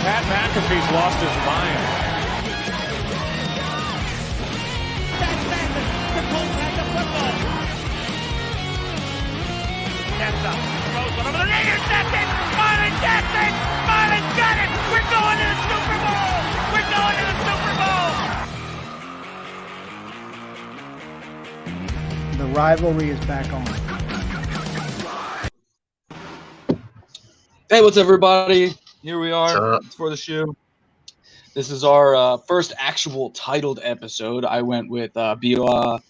Pat McAfee's lost his mind. The Colts have the football. Jackson throws one over the intercepted. Marlon Jackson. Marlon got it. We're going to the Super Bowl. We're going to the Super Bowl. The rivalry is back on. Hey, what's up, everybody? Here we are for the show. This is our first actual titled episode. I went with BYOBS.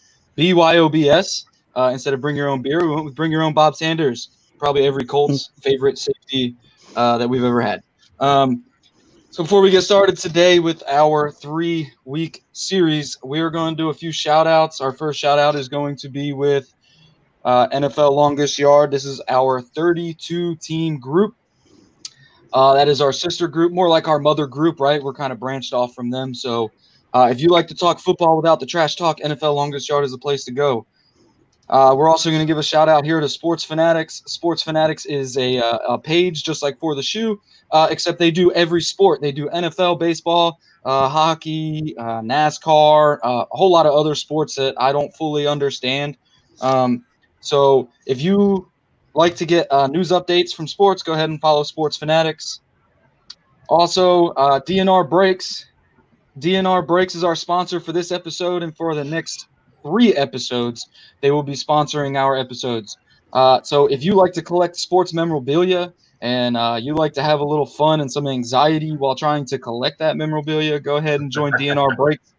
Instead of Bring Your Own Beer, we went with Bring Your Own Bob Sanders. Probably every Colts favorite safety that we've ever had. So before we get started today with our 3-week series, we are going to do a few shout-outs. Our first shout-out is going to be with NFL Longest Yard. This is our 32-team group. That is our sister group, more like our mother group, right? We're kind of branched off from them. So if you like to talk football without the trash talk, NFL Longest Yard is the place to go. We're also going to give a shout out here to Sports Fanatics. Sports Fanatics is a page just like For the Shoe, except they do every sport. They do NFL, baseball, hockey, NASCAR, a whole lot of other sports that I don't fully understand. So if you like to get news updates from sports, go ahead and follow Sports Fanatics. Also, DNR Breaks. DNR Breaks is our sponsor for this episode, and for the next 3 episodes, they will be sponsoring our episodes. So if you like to collect sports memorabilia and you like to have a little fun and some anxiety while trying to collect that memorabilia, go ahead and join DNR Breaks.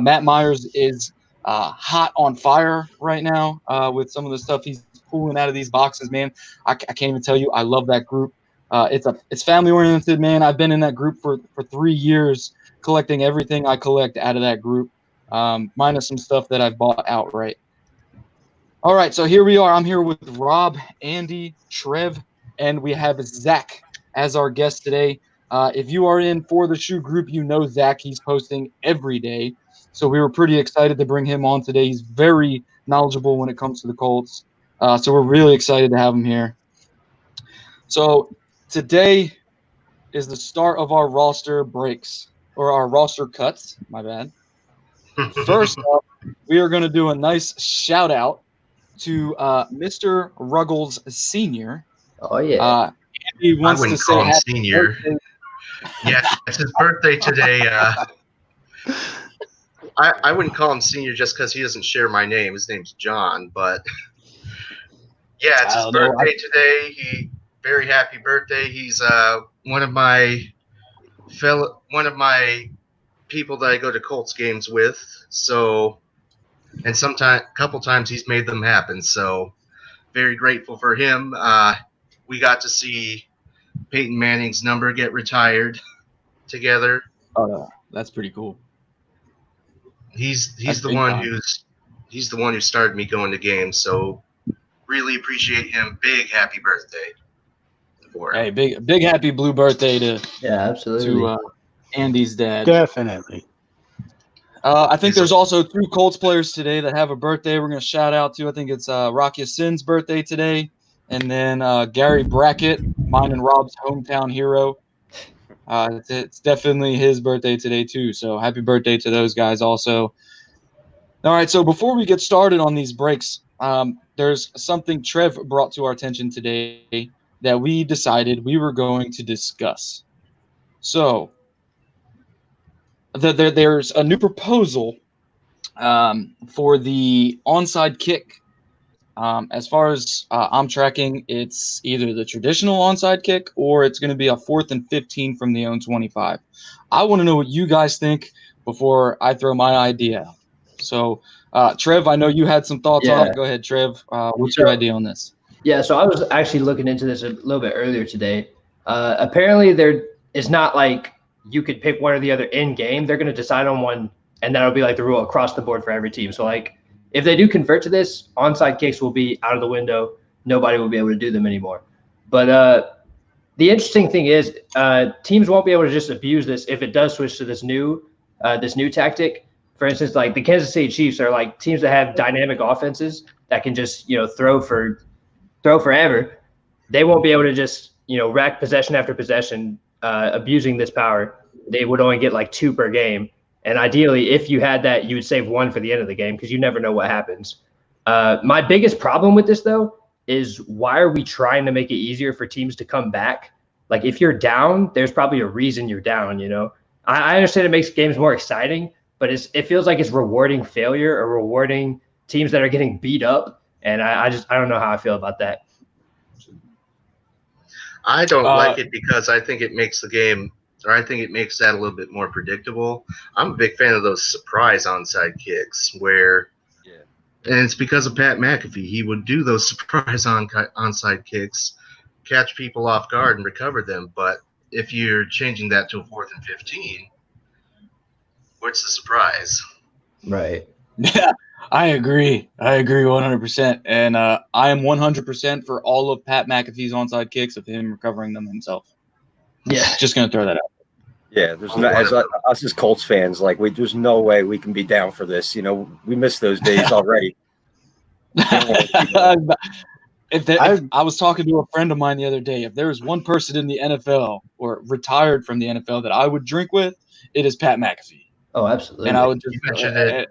Matt Myers is hot on fire right now with some of the stuff he's pulling out of these boxes, man. I can't even tell you. I love that group. It's family oriented, man. I've been in that group for 3 years, collecting everything I collect out of that group, minus some stuff that I've bought outright. All right, so here we are. I'm here with Rob, Andy, Trev, and we have Zach as our guest today. If you are in For the Shoe group, you know Zach. He's posting every day. So we were pretty excited to bring him on today. He's very knowledgeable when it comes to the Colts. So we're really excited to have him here. So today is the start of our roster breaks, or our roster cuts, my bad. First up, we are going to do a nice shout out to Mr. Ruggles Sr. Oh, yeah. He wants I wouldn't to say call him happy senior. birthday. Yeah, it's his birthday today. I wouldn't call him senior just because he doesn't share my name. His name's John, but yeah, it's his birthday today. Very happy birthday. He's one of my people that I go to Colts games with. So, and a couple times he's made them happen. So, very grateful for him. We got to see Peyton Manning's number get retired together. That's pretty cool. He's the one who started me going to games. So, really appreciate him. Big happy birthday for him. Hey, big happy blue birthday to absolutely. Andy's dad. Definitely. I think there's also 2 Colts players today that have a birthday we're going to shout out to. I think it's Rocky Sin's birthday today, and then Gary Brackett, mine and Rob's hometown hero. It's definitely his birthday today too, so happy birthday to those guys also. All right, so before we get started on these breaks, there's something Trev brought to our attention today that we decided we were going to discuss. So there's a new proposal for the onside kick. As far as I'm tracking, it's either the traditional onside kick or it's going to be a 4th and 15 from the own 25. I want to know what you guys think before I throw my idea out. So, Trev, I know you had some thoughts on it. Go ahead, Trev. What's your idea on this? Yeah, so I was actually looking into this a little bit earlier today. Apparently, there is not like you could pick one or the other in game. They're going to decide on one, and that'll be like the rule across the board for every team. So, like, if they do convert to this, onside kicks will be out of the window. Nobody will be able to do them anymore. But the interesting thing is teams won't be able to just abuse this if it does switch to this new tactic. For instance, like the Kansas City Chiefs are like teams that have dynamic offenses that can just, throw forever. They won't be able to just, rack possession after possession abusing this power, they would only get like 2 per game. And ideally, if you had that, you would save 1 for the end of the game because you never know what happens. My biggest problem with this, though, is why are we trying to make it easier for teams to come back? Like, if you're down, there's probably a reason you're down, you know? I understand it makes games more exciting, but it feels like it's rewarding failure or rewarding teams that are getting beat up. And I don't know how I feel about that. I don't like it because I think it makes the game, or I think it makes that a little bit more predictable. I'm a big fan of those surprise onside kicks where, and it's because of Pat McAfee. He would do those surprise onside kicks, catch people off guard and recover them. But if you're changing that to a 4th and 15, what's the surprise? Right. Yeah, I agree. 100%. And I am 100% for all of Pat McAfee's onside kicks of him recovering them himself. Yeah. Just going to throw that out. Yeah, there's no, us as Colts fans, like there's no way we can be down for this. You know, we miss those days already. I was talking to a friend of mine the other day. If there was one person in the NFL or retired from the NFL that I would drink with, it is Pat McAfee. Oh, absolutely. And I would just You mentioned it.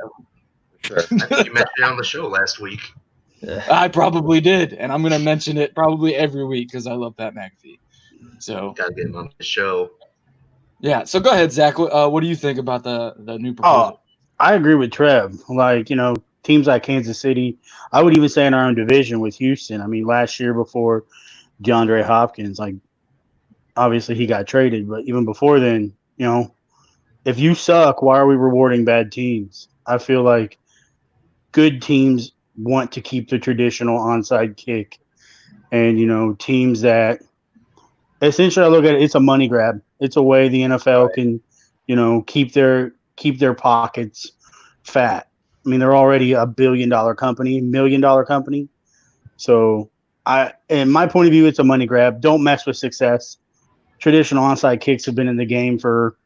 Sure. I think you mentioned it on the show last week. I probably did, and I'm going to mention it probably every week because I love Pat McAfee. So Gotta get him on the show. yeah. So go ahead, Zach. What do you think about the new proposal? I agree with Trev. Like, you know, teams like Kansas City, I would even say in our own division with Houston. I mean, last year before DeAndre Hopkins, like, obviously he got traded, but even before then, you know, if you suck, why are we rewarding bad teams? I feel like good teams want to keep the traditional onside kick. And, you know, teams that essentially I look at it, it's a money grab. It's a way the NFL can, you know, keep their pockets fat. I mean, they're already a $1 billion company, $1 million company. So in my point of view, it's a money grab. Don't mess with success. Traditional onside kicks have been in the game for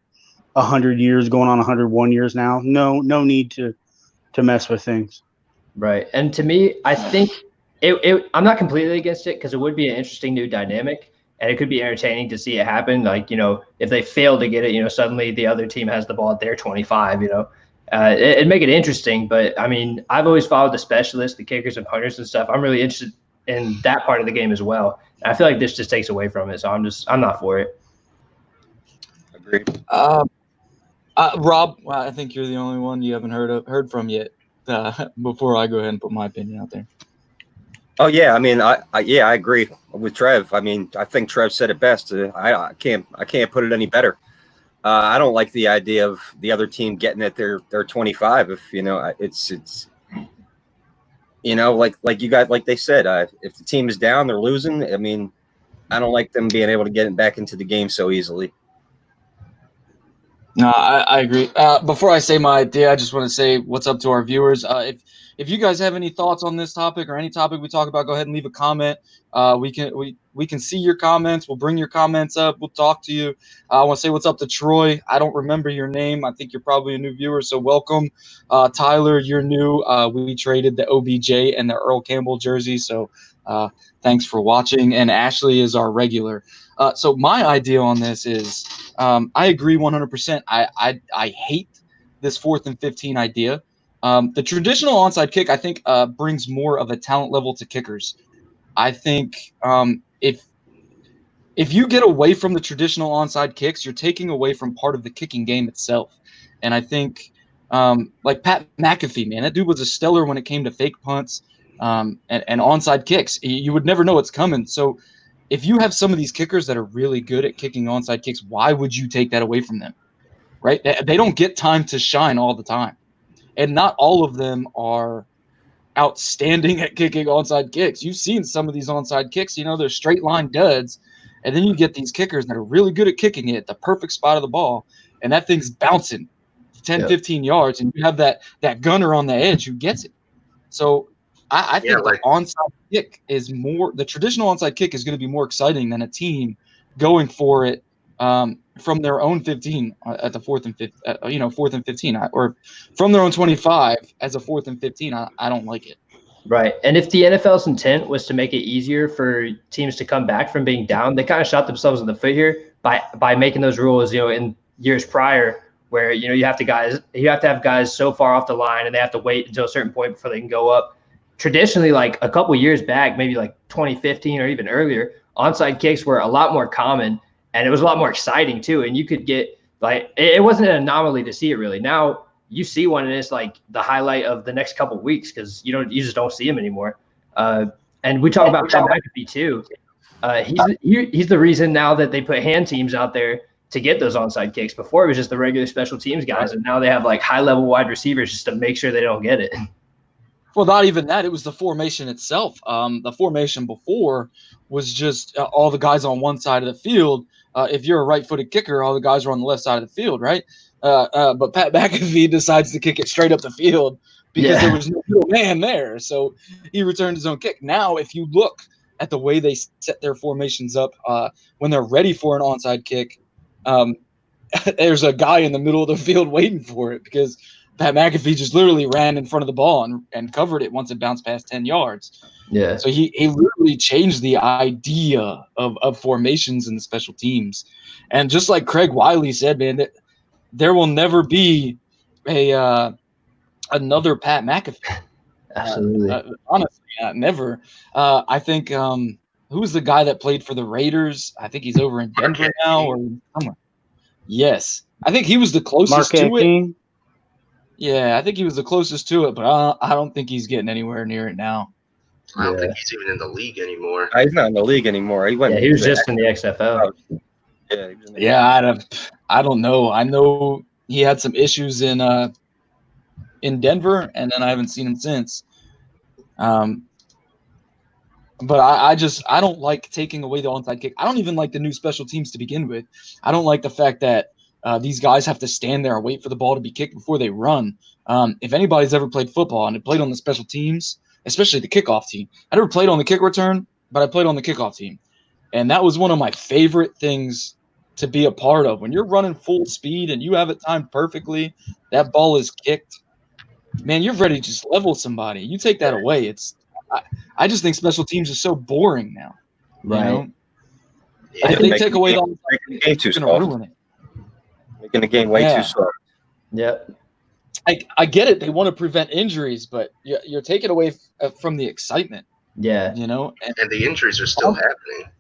100 years, going on 101 years now. No need to mess with things. Right. And to me, I think I'm not completely against it because it would be an interesting new dynamic and it could be entertaining to see it happen. Like, you know, if they fail to get it, you know, suddenly the other team has the ball at their 25, you know, it'd make it interesting. But I mean, I've always followed the specialists, the kickers and punters and stuff. I'm really interested in that part of the game as well. And I feel like this just takes away from it. So I'm not for it. Agreed. Rob, I think you're the only one you haven't heard from yet. Before I go ahead and put my opinion out there. Oh yeah, I mean, I agree with Trev. I mean, I think Trev said it best. I can't put it any better. I don't like the idea of the other team getting at their 25. If you know, it's you know, like you guys, like they said, if the team is down, they're losing. I mean, I don't like them being able to get it back into the game so easily. No, I agree. Before I say my idea, I just want to say what's up to our viewers. If you guys have any thoughts on this topic or any topic we talk about, go ahead and leave a comment. We can see your comments. We'll bring your comments up. We'll talk to you. I want to say what's up to Troy. I don't remember your name. I think you're probably a new viewer, so welcome. Tyler, you're new. We traded the OBJ and the Earl Campbell jersey, so thanks for watching. And Ashley is our regular. So my idea on this is I agree 100%. I hate this 4th and 15 idea. The traditional onside kick, I think, brings more of a talent level to kickers. I think if you get away from the traditional onside kicks, you're taking away from part of the kicking game itself. And I think like Pat McAfee, man, that dude was a stellar when it came to fake punts and onside kicks. You would never know what's coming. So if you have some of these kickers that are really good at kicking onside kicks, why would you take that away from them? Right? They don't get time to shine all the time. And not all of them are outstanding at kicking onside kicks. You've seen some of these onside kicks, you know, they're straight line duds. And then you get these kickers that are really good at kicking it at the perfect spot of the ball. And that thing's bouncing 10, 15 yards. And you have that gunner on the edge who gets it. So I think the onside kick is more – the traditional onside kick is going to be more exciting than a team going for it from their own 15 at the 4th and 15, 4th and 15, or from their own 25 as a 4th and 15. I don't like it. Right. And if the NFL's intent was to make it easier for teams to come back from being down, they kind of shot themselves in the foot here by making those rules, in years prior where, you have to have guys so far off the line and they have to wait until a certain point before they can go up. Traditionally, like a couple years back, maybe like 2015 or even earlier, onside kicks were a lot more common and it was a lot more exciting too. And you could get it wasn't an anomaly to see it really. Now you see one and it's like the highlight of the next couple of weeks because you just don't see him anymore. And we talk about Pat McAfee too. He's the reason now that they put hand teams out there to get those onside kicks. Before it was just the regular special teams guys, and now they have like high level wide receivers just to make sure they don't get it. Well, not even that. It was the formation itself. The formation before was just all the guys on one side of the field. If you're a right-footed kicker, all the guys are on the left side of the field, right? But Pat McAfee decides to kick it straight up the field because there was no middle man there. So he returned his own kick. Now, if you look at the way they set their formations up when they're ready for an onside kick, there's a guy in the middle of the field waiting for it because Pat McAfee just literally ran in front of the ball and covered it once it bounced past 10 yards. Yeah. So he literally changed the idea of formations in the special teams. And just like Craig Wiley said, man, that there will never be another Pat McAfee. Absolutely. Honestly, never. I think who's the guy that played for the Raiders? I think he's over in Denver now or somewhere. Yes. I think he was the closest to it. Yeah, I think he was the closest to it, but I don't think he's getting anywhere near it now. I don't think he's even in the league anymore. He's not in the league anymore. He was just in the XFL. I don't know. I know he had some issues in Denver, and then I haven't seen him since. But I don't like taking away the onside kick. I don't even like the new special teams to begin with. I don't like the fact that these guys have to stand there and wait for the ball to be kicked before they run. If anybody's ever played football and played on the special teams, especially the kickoff team, I never played on the kick return, but I played on the kickoff team. And that was one of my favorite things to be a part of. When you're running full speed and you have it timed perfectly, that ball is kicked, man, you're ready to just level somebody. You take that away. I just think special teams are so boring now. Right. You know? If they take away the game too soft. Making the game way too soft. Yep. I get it. They want to prevent injuries, but you're taking away from the excitement. Yeah. You know? And the injuries are still happening.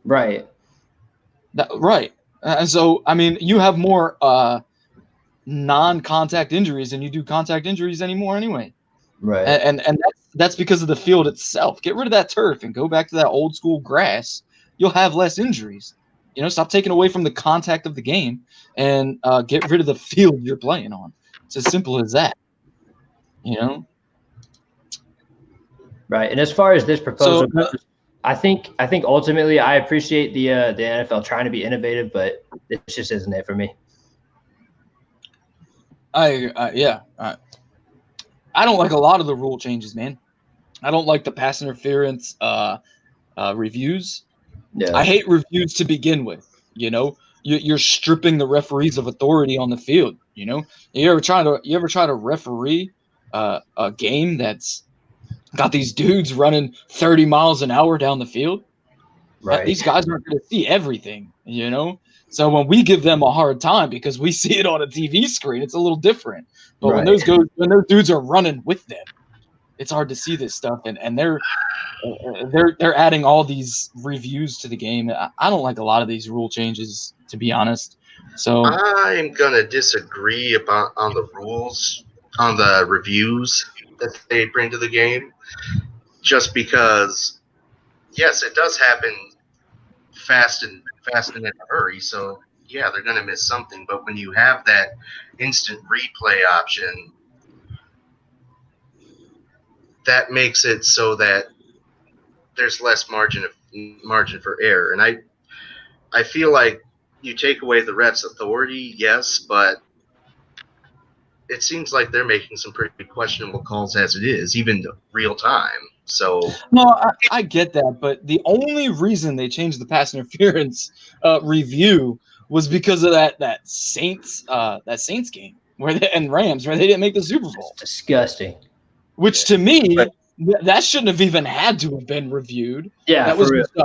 Right. Right. And so, I mean, you have more non-contact injuries than you do contact injuries anymore anyway. Right. And that's because of the field itself. Get rid of that turf and go back to that old school grass. You'll have less injuries. You know, stop taking away from the contact of the game and get rid of the field you're playing on. It's as simple as that. You know? Right. And as far as this proposal goes, I think ultimately I appreciate the NFL trying to be innovative, but this just isn't it for me. I don't like a lot of the rule changes, man. I don't like the pass interference reviews. Yeah. I hate reviews to begin with. You know, you're stripping the referees of authority on the field. You know, you ever try to referee a game that's got these dudes running 30 miles an hour down the field? Right. These guys aren't going to see everything. You know, so when we give them a hard time because we see it on a TV screen, it's a little different. But when those dudes are running with them, it's hard to see this stuff, and they're adding all these reviews to the game. I don't like a lot of these rule changes, to be honest. So I'm gonna disagree on the rules, on the reviews that they bring to the game, just because, yes, it does happen fast and in a hurry. So yeah, they're gonna miss something. But when you have that instant replay option, that makes it so that there's less margin for error. And I feel like you take away the ref's authority, yes, but it seems like they're making some pretty questionable calls as it is, even real time. So no, I get that, but the only reason they changed the pass interference review was because of that Saints game and Rams where they didn't make the Super Bowl. It's disgusting. Which to me that shouldn't have even had to have been reviewed. Yeah, that for was real. just a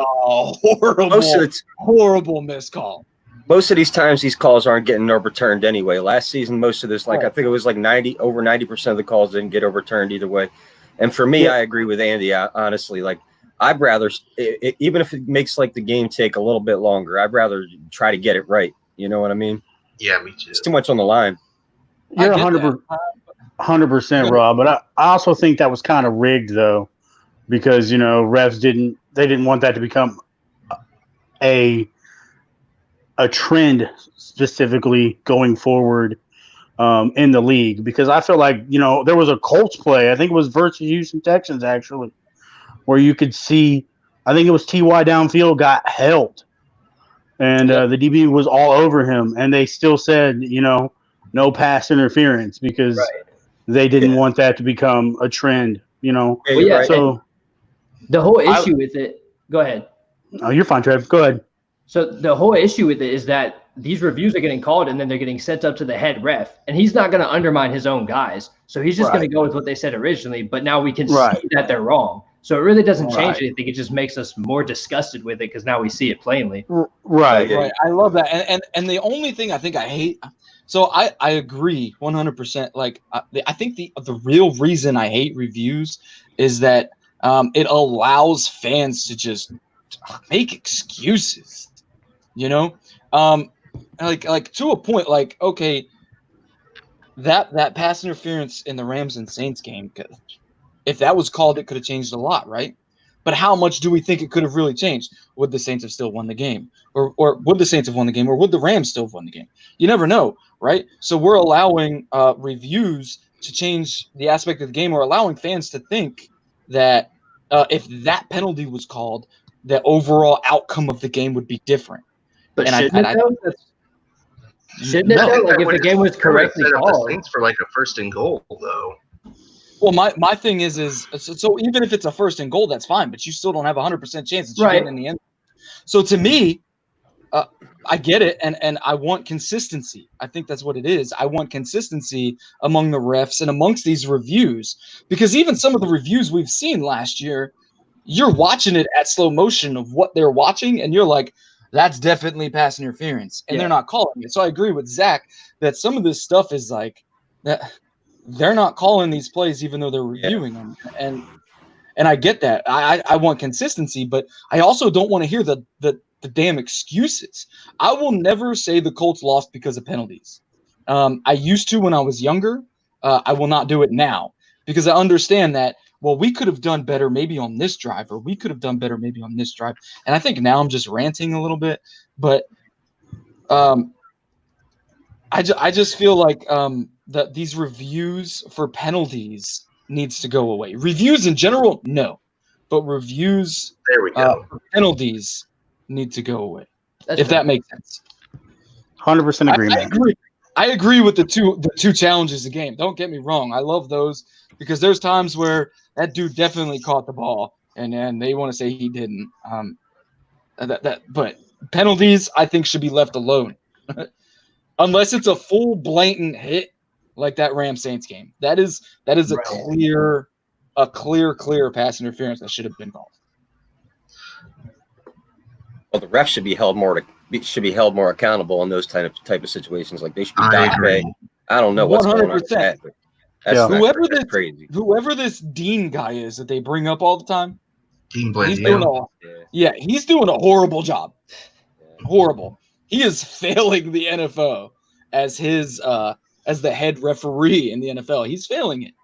horrible missed call. Most of these times, these calls aren't getting overturned anyway. Last season, most of this, I think it was over 90% of the calls didn't get overturned either way. And for me, I agree with Andy. Honestly, I'd rather, even if it makes the game take a little bit longer, I'd rather try to get it right. You know what I mean? Yeah, me too. It's too much on the line. You're 100%, Rob. But I also think that was kind of rigged, though, because refs didn't want that to become a trend specifically going forward in the league, because I feel like there was a Colts play, I think it was versus Houston Texans actually, where you could see, I think it was T.Y. downfield got held, and the DB was all over him, and they still said no pass interference because they didn't want that to become a trend. So the whole issue with it. Go ahead. Oh, you're fine, Trev. Go ahead. So the whole issue with it is that these reviews are getting called and then they're getting sent up to the head ref, and he's not going to undermine his own guys. So he's just going to go with what they said originally, but now we can see that they're wrong. So it really doesn't change anything. It just makes us more disgusted with it because now we see it plainly. Right. I love that. And the only thing I think I hate, so I agree 100%. I think the real reason I hate reviews is that it allows fans to just make excuses. To a point, okay, that pass interference in the Rams and Saints game, if that was called, it could have changed a lot, right? But how much do we think it could have really changed? Would the Saints have still won the game? Or would the Saints have won the game? Or would the Rams still have won the game? You never know, right? So we're allowing reviews to change the aspect of the game, or allowing fans to think that if that penalty was called, the overall outcome of the game would be different. But shouldn't it though? Shouldn't it though? If the game was correctly called. Saints for a first and goal, though. Well, my thing is so even if it's a first and goal, that's fine, but you still don't have 100% chance that you're getting in the end. So to me, I get it, and I want consistency. I think that's what it is. I want consistency among the refs and amongst these reviews, because even some of the reviews we've seen last year, you're watching it at slow motion of what they're watching, and you're like, that's definitely pass interference, and they're not calling it. So I agree with Zach that some of this stuff is that they're not calling these plays even though they're reviewing them, and I get that. I want consistency, but I also don't want to hear the damn excuses. I will never say the Colts lost because of penalties. I used to when I was younger. I will not do it now because I understand that, well, we could have done better maybe on this drive, or we could have done better maybe on this drive. And I think now I'm just ranting a little bit, but I just feel like that these reviews for penalties needs to go away. Reviews in general, no, but reviews for penalties need to go away. If that makes sense. 100% agreement. I agree with the two challenges a game. Don't get me wrong. I love those because there's times where that dude definitely caught the ball and then they want to say he didn't. But penalties I think should be left alone. Unless it's a full blatant hit like that Rams Saints game. That is a clear pass interference that should have been called. Well, the refs should be held more accountable in those type of situations. Like they should be docked. I don't know what's going on with that. That's crazy. Whoever this Dean guy is that they bring up all the time, Dean he's doing a horrible job. Horrible. He is failing the NFL as the head referee in the NFL. He's failing it.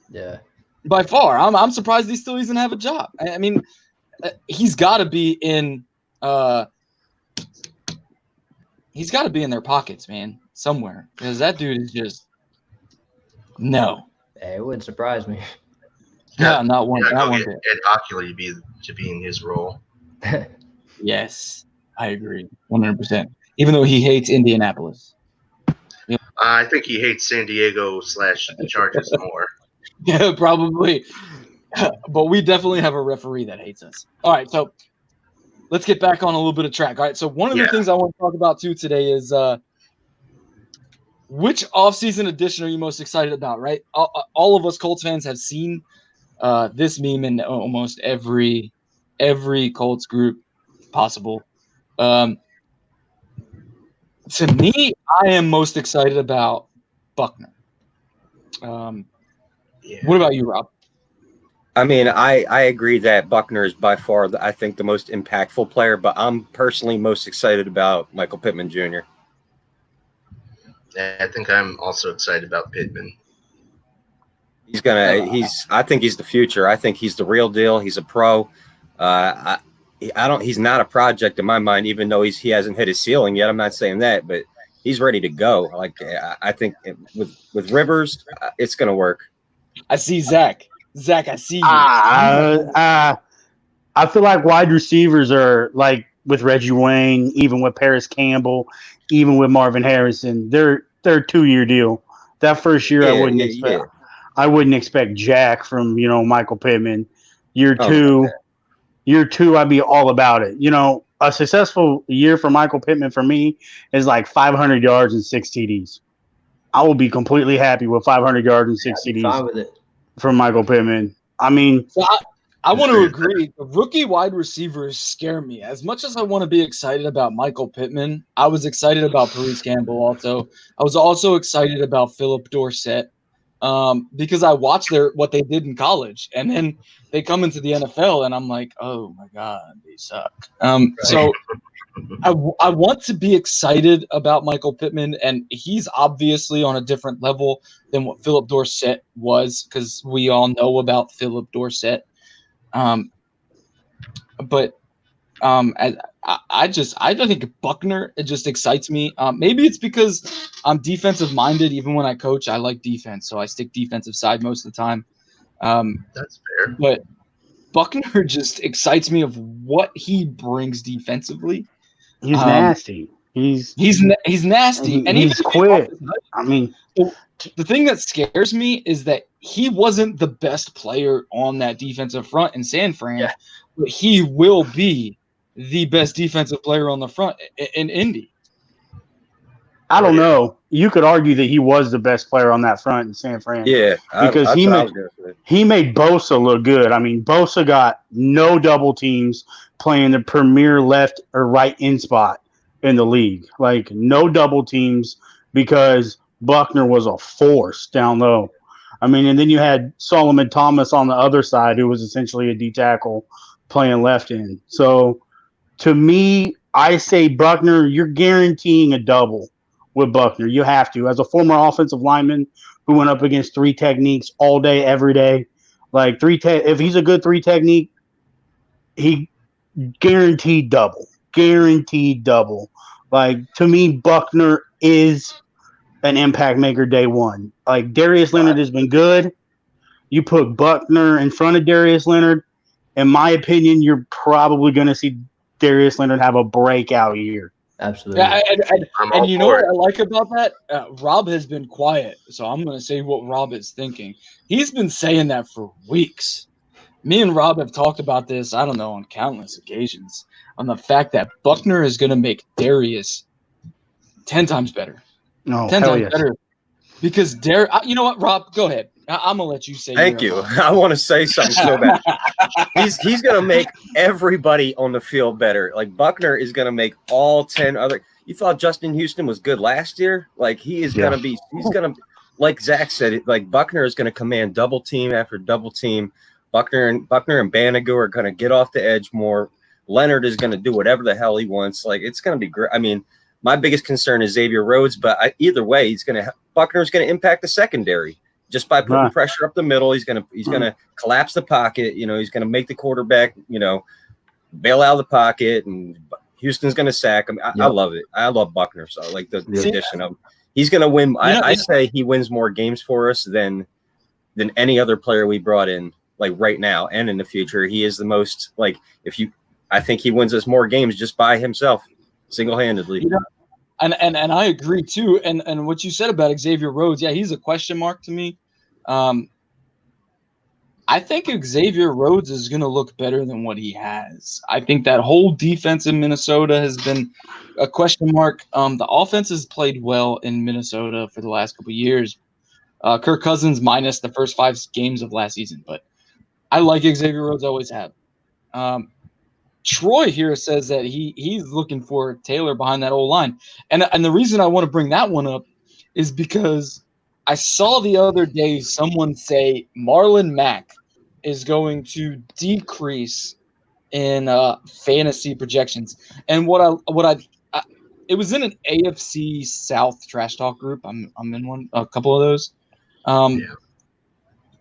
Yeah. By far. I'm surprised he still doesn't have a job. I mean, he's got to be in their pockets, man, somewhere, because that dude is just no. Hey, it wouldn't surprise me. Yeah, not one. Not one bit. Ed Ockley to be in his role. Yes, I agree, 100%. Even though he hates Indianapolis. I think he hates San Diego / the Chargers more. Yeah, probably. But we definitely have a referee that hates us. All right, so let's get back on a little bit of track. All right, so one of the things I want to talk about too today is which offseason edition are you most excited about, right? All of us Colts fans have seen this meme in almost every Colts group possible. To me, I am most excited about Buckner. What about you, Rob? I mean, I agree that Buckner is by far, I think, the most impactful player, but I'm personally most excited about Michael Pittman Jr. I think I'm also excited about Pittman. I think he's the future. I think he's the real deal. He's a pro. He's not a project in my mind, even though he hasn't hit his ceiling yet. I'm not saying that, but he's ready to go. Like, I think with Rivers, it's going to work. I see Zach. Zach, I see you. I feel like wide receivers are like with Reggie Wayne, even with Paris Campbell, even with Marvin Harrison. They're a 2-year deal. That first year, I wouldn't expect Jack from Michael Pittman. Year two, I'd be all about it. A successful year for Michael Pittman for me is like 500 yards and 6 TDs. I will be completely happy with 500 yards and 6 TDs. Fine with it. From Michael Pittman. I mean, so I want to agree. The rookie wide receivers scare me. As much as I want to be excited about Michael Pittman, I was excited about Paris Campbell also. I was also excited about Philip Dorsett because I watched what they did in college. And then they come into the NFL, and I'm like, oh, my God, they suck. So I want to be excited about Michael Pittman, and he's obviously on a different level than what Philip Dorsett was, because we all know about Philip Dorsett. I think Buckner, it just excites me. Maybe it's because I'm defensive minded. Even when I coach, I like defense, so I stick defensive side most of the time. That's fair. But Buckner just excites me of what he brings defensively. He's nasty. He's nasty, and he's quick. I mean, the thing that scares me is that he wasn't the best player on that defensive front in San Fran, but he will be the best defensive player on the front in Indy. I don't know. You could argue that he was the best player on that front in San Fran. Yeah, because he made Bosa look good. I mean, Bosa got no double teams playing the premier left or right end spot in the league. Like, no double teams because Buckner was a force down low. I mean, and then you had Solomon Thomas on the other side, who was essentially a D tackle playing left end. So, to me, I say Buckner, you're guaranteeing a double with Buckner. You have to. As a former offensive lineman who went up against 3 techniques all day, every day, like if he's a good 3 technique, he guaranteed double. Like, to me, Buckner is an impact maker day one. Like, Darius Leonard has been good. You put Buckner in front of Darius Leonard, in my opinion, you're probably going to see Darius Leonard have a breakout year. Absolutely. Yeah, and you know what I like about that? Rob has been quiet, so I'm going to say what Rob is thinking. He's been saying that for weeks. Me and Rob have talked about this, I don't know, on countless occasions, on the fact that Buckner is going to make Darius 10 times better. No, 10 times yes. better. Because you know what, Rob? Go ahead. I'm gonna let you say. Thank you. I want to say something so bad. He's gonna make everybody on the field better. Like, Buckner is gonna make all 10 other. You thought Justin Houston was good last year? Like, he is gonna be. He's gonna, like Zach said, like, Buckner is gonna command double team after double team. Buckner and Bannigu are gonna get off the edge more. Leonard is gonna do whatever the hell he wants. Like, it's gonna be great. I mean, my biggest concern is Xavier Rhodes, but either way, Buckner's gonna impact the secondary. Just by putting pressure up the middle, he's gonna collapse the pocket. He's gonna make the quarterback, bail out of the pocket, and Houston's gonna sack him. I love it. I love Buckner. So, like, the addition of him. He's gonna win. I say he wins more games for us than any other player we brought in, like, right now and in the future. He is the most, like, I think he wins us more games just by himself, single-handedly. And I agree too. And what you said about Xavier Rhodes, he's a question mark to me. I think Xavier Rhodes is going to look better than what he has. I think that whole defense in Minnesota has been a question mark. The offense has played well in Minnesota for the last couple of years. Kirk Cousins minus the first 5 games of last season, but I like Xavier Rhodes, always have. Troy here says that he's looking for Taylor behind that old line. And the reason I want to bring that one up is because I saw the other day someone say Marlon Mack is going to decrease in fantasy projections. And it was in an AFC South trash talk group. I'm in a couple of those.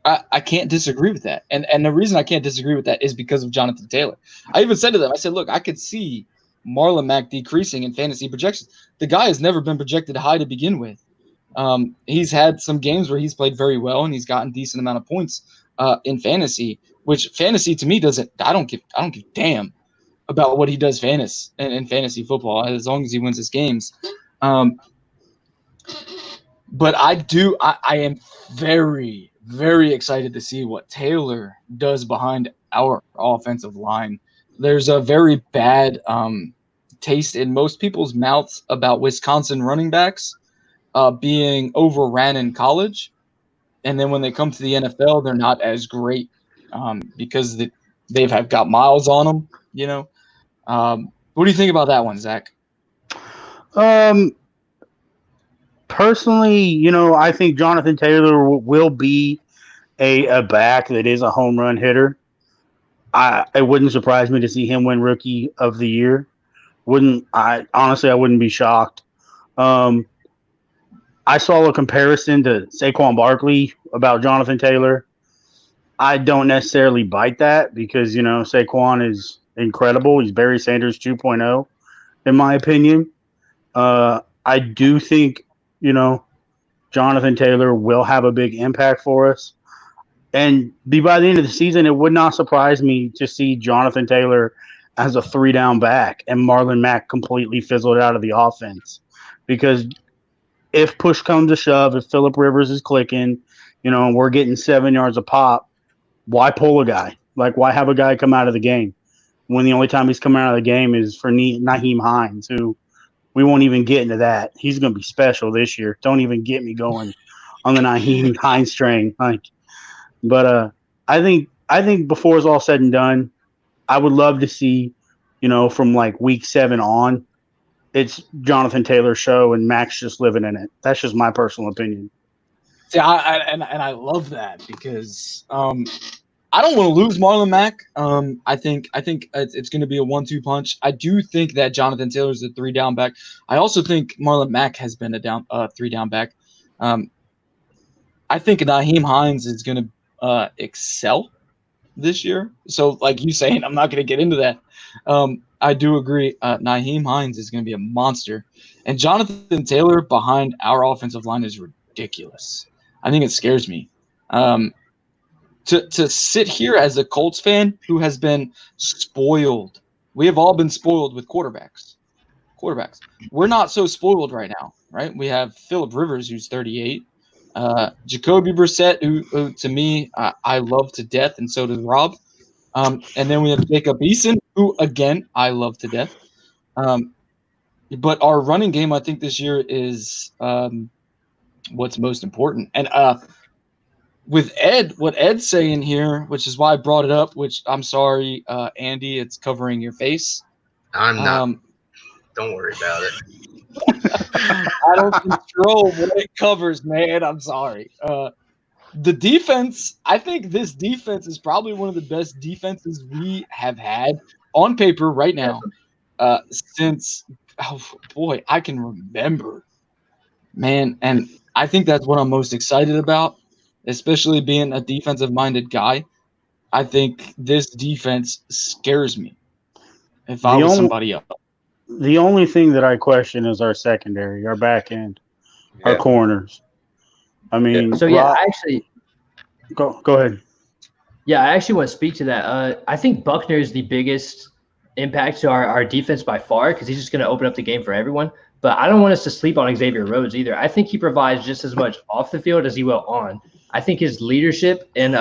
I can't disagree with that. And the reason I can't disagree with that is because of Jonathan Taylor. I even said to them, I said, look, I could see Marlon Mack decreasing in fantasy projections. The guy has never been projected high to begin with. He's had some games where he's played very well and he's gotten decent amount of points in fantasy, which fantasy to me I don't give a damn about what he does in fantasy football as long as he wins his games. But I am very, very excited to see what Taylor does behind our offensive line. There's a very bad taste in most people's mouths about Wisconsin running backs being overran in college. And then when they come to the NFL, they're not as great because they've got miles on them, you know. What do you think about that one, Zach? Personally, you know, I think Jonathan Taylor will be a back that is a home run hitter. It wouldn't surprise me to see him win Rookie of the Year. Honestly, I wouldn't be shocked. I saw a comparison to Saquon Barkley about Jonathan Taylor. I don't necessarily bite that because, you know, Saquon is incredible. He's Barry Sanders 2.0, in my opinion. I do think, you know, Jonathan Taylor will have a big impact for us. And by the end of the season, it would not surprise me to see Jonathan Taylor as a 3-down back and Marlon Mack completely fizzled out of the offense. Because if push comes to shove, if Phillip Rivers is clicking, you know, and we're getting 7 yards a pop, why pull a guy? Like, why have a guy come out of the game when the only time he's coming out of the game is for Nyheim Hines, who we won't even get into that. He's going to be special this year. Don't even get me going on the Nyheim Hines train. But I think before it's all said and done, I would love to see, you know, from like week 7 on, it's Jonathan Taylor's show and Max just living in it. That's just my personal opinion. See, I love that because I don't want to lose Marlon Mack. I think it's going to be a 1-2 punch. I do think that Jonathan Taylor's a 3-down back. I also think Marlon Mack has been a 3-down back. I think Nyheim Hines is going to excel this year. So, like you saying, I'm not going to get into that. I do agree. Nyheim Hines is going to be a monster, and Jonathan Taylor behind our offensive line is ridiculous. I think it scares me. To sit here as a Colts fan who has been spoiled. We have all been spoiled with quarterbacks. We're not so spoiled right now, right? We have Phillip Rivers, who's 38. Jacoby Brissett, who to me, I love to death, and so does Rob. And then we have Jacob Eason, who, again, I love to death. But our running game, I think, this year is what's most important. And with Ed, what Ed's saying here, which is why I brought it up, which I'm sorry, Andy, it's covering your face. I'm not. Don't worry about it. I don't control what it covers, man. I'm sorry. The defense, I think this defense is probably one of the best defenses we have had on paper right now since, I can remember. Man, and I think that's what I'm most excited about, especially being a defensive-minded guy. I think this defense scares me if I was somebody else. The only thing that I question is our secondary, our back end, our corners. I mean, so yeah, actually, go ahead. Yeah, I actually want to speak to that. I think Buckner is the biggest impact to our defense by far because he's just going to open up the game for everyone. But I don't want us to sleep on Xavier Rhodes either. I think he provides just as much off the field as he will on. I think his leadership and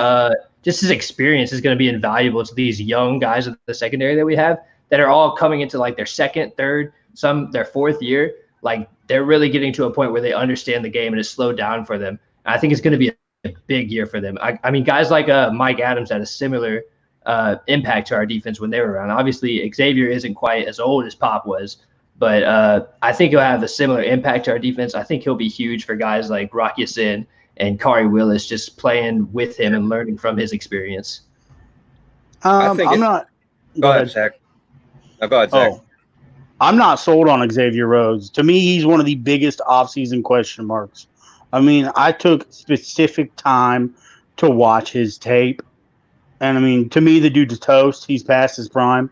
just his experience is going to be invaluable to these young guys in the secondary that we have that are all coming into like their second, third, some their fourth year. Like they're really getting to a point where they understand the game and it's slowed down for them. And I think it's going to be a big year for them. I mean, guys like Mike Adams had a similar impact to our defense when they were around. Obviously, Xavier isn't quite as old as Pop was, but I think he'll have a similar impact to our defense. I think he'll be huge for guys like Rocky Sin and Kari Willis, just playing with him and learning from his experience. I think I'm not. Go ahead, Zach. Go ahead, Zach. Oh, I'm not sold on Xavier Rhodes. To me, he's one of the biggest offseason question marks. I mean, I took specific time to watch his tape. And, I mean, to me, the dude's toast. He's past his prime.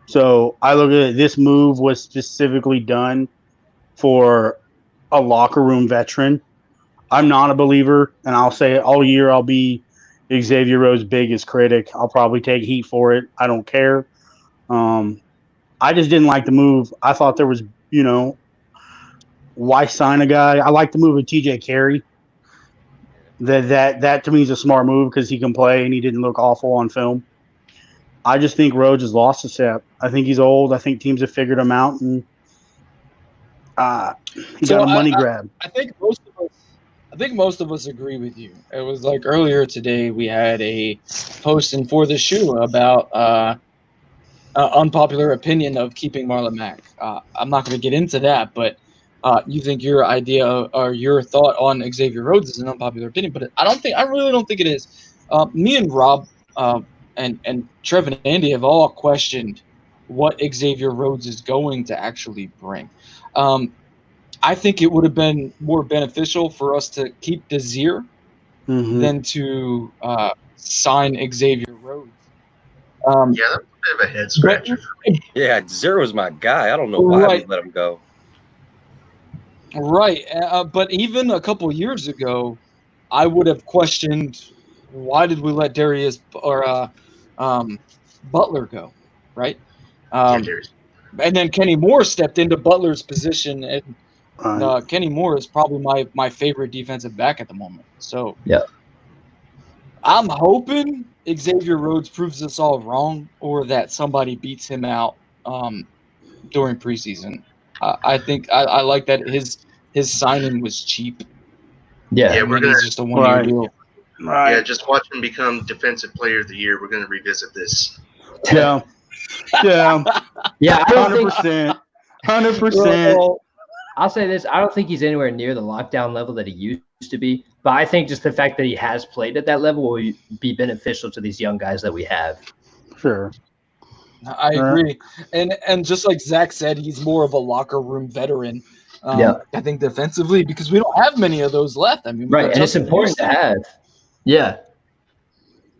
So I look at it, this move was specifically done for a locker room veteran. I'm not a believer, and I'll say it all year I'll be Xavier Rhodes' biggest critic. I'll probably take heat for it. I don't care. I just didn't like the move. I thought there was, why sign a guy? I like the move with TJ Carey. That to me is a smart move because he can play and he didn't look awful on film. I just think Rhodes has lost a step. I think he's old. I think teams have figured him out, and he got a money grab. I think most of us agree with you. It was like earlier today we had a post in For the Shoe about unpopular opinion of keeping Marlon Mack. I'm not going to get into that, but you think your idea or your thought on Xavier Rhodes is an unpopular opinion, but I really don't think it is. Me and Rob and Trev and Andy have all questioned what Xavier Rhodes is going to actually bring. I think it would have been more beneficial for us to keep Desir than to sign Xavier Rhodes. Yeah, that's a bit of a head scratcher. Yeah, Desir was my guy. I don't know why we let him go. Right, but even a couple years ago, I would have questioned why did we let Darius or Butler go, right? And then Kenny Moore stepped into Butler's position, and Kenny Moore is probably my favorite defensive back at the moment. So yeah, I'm hoping Xavier Rhodes proves us all wrong, or that somebody beats him out during preseason. I think I like that his signing was cheap. Yeah, we're gonna just a 1 year deal. Right. Yeah, just watch him become Defensive Player of the Year. We're going to revisit this. Yeah. Yeah. Yeah, 100%. 100%. I'll say this. I don't think he's anywhere near the lockdown level that he used to be. But I think just the fact that he has played at that level will be beneficial to these young guys that we have. Sure. I agree. And just like Zach said, he's more of a locker room veteran. I think defensively, because we don't have many of those left. I mean, right, and it's important to have. Yeah.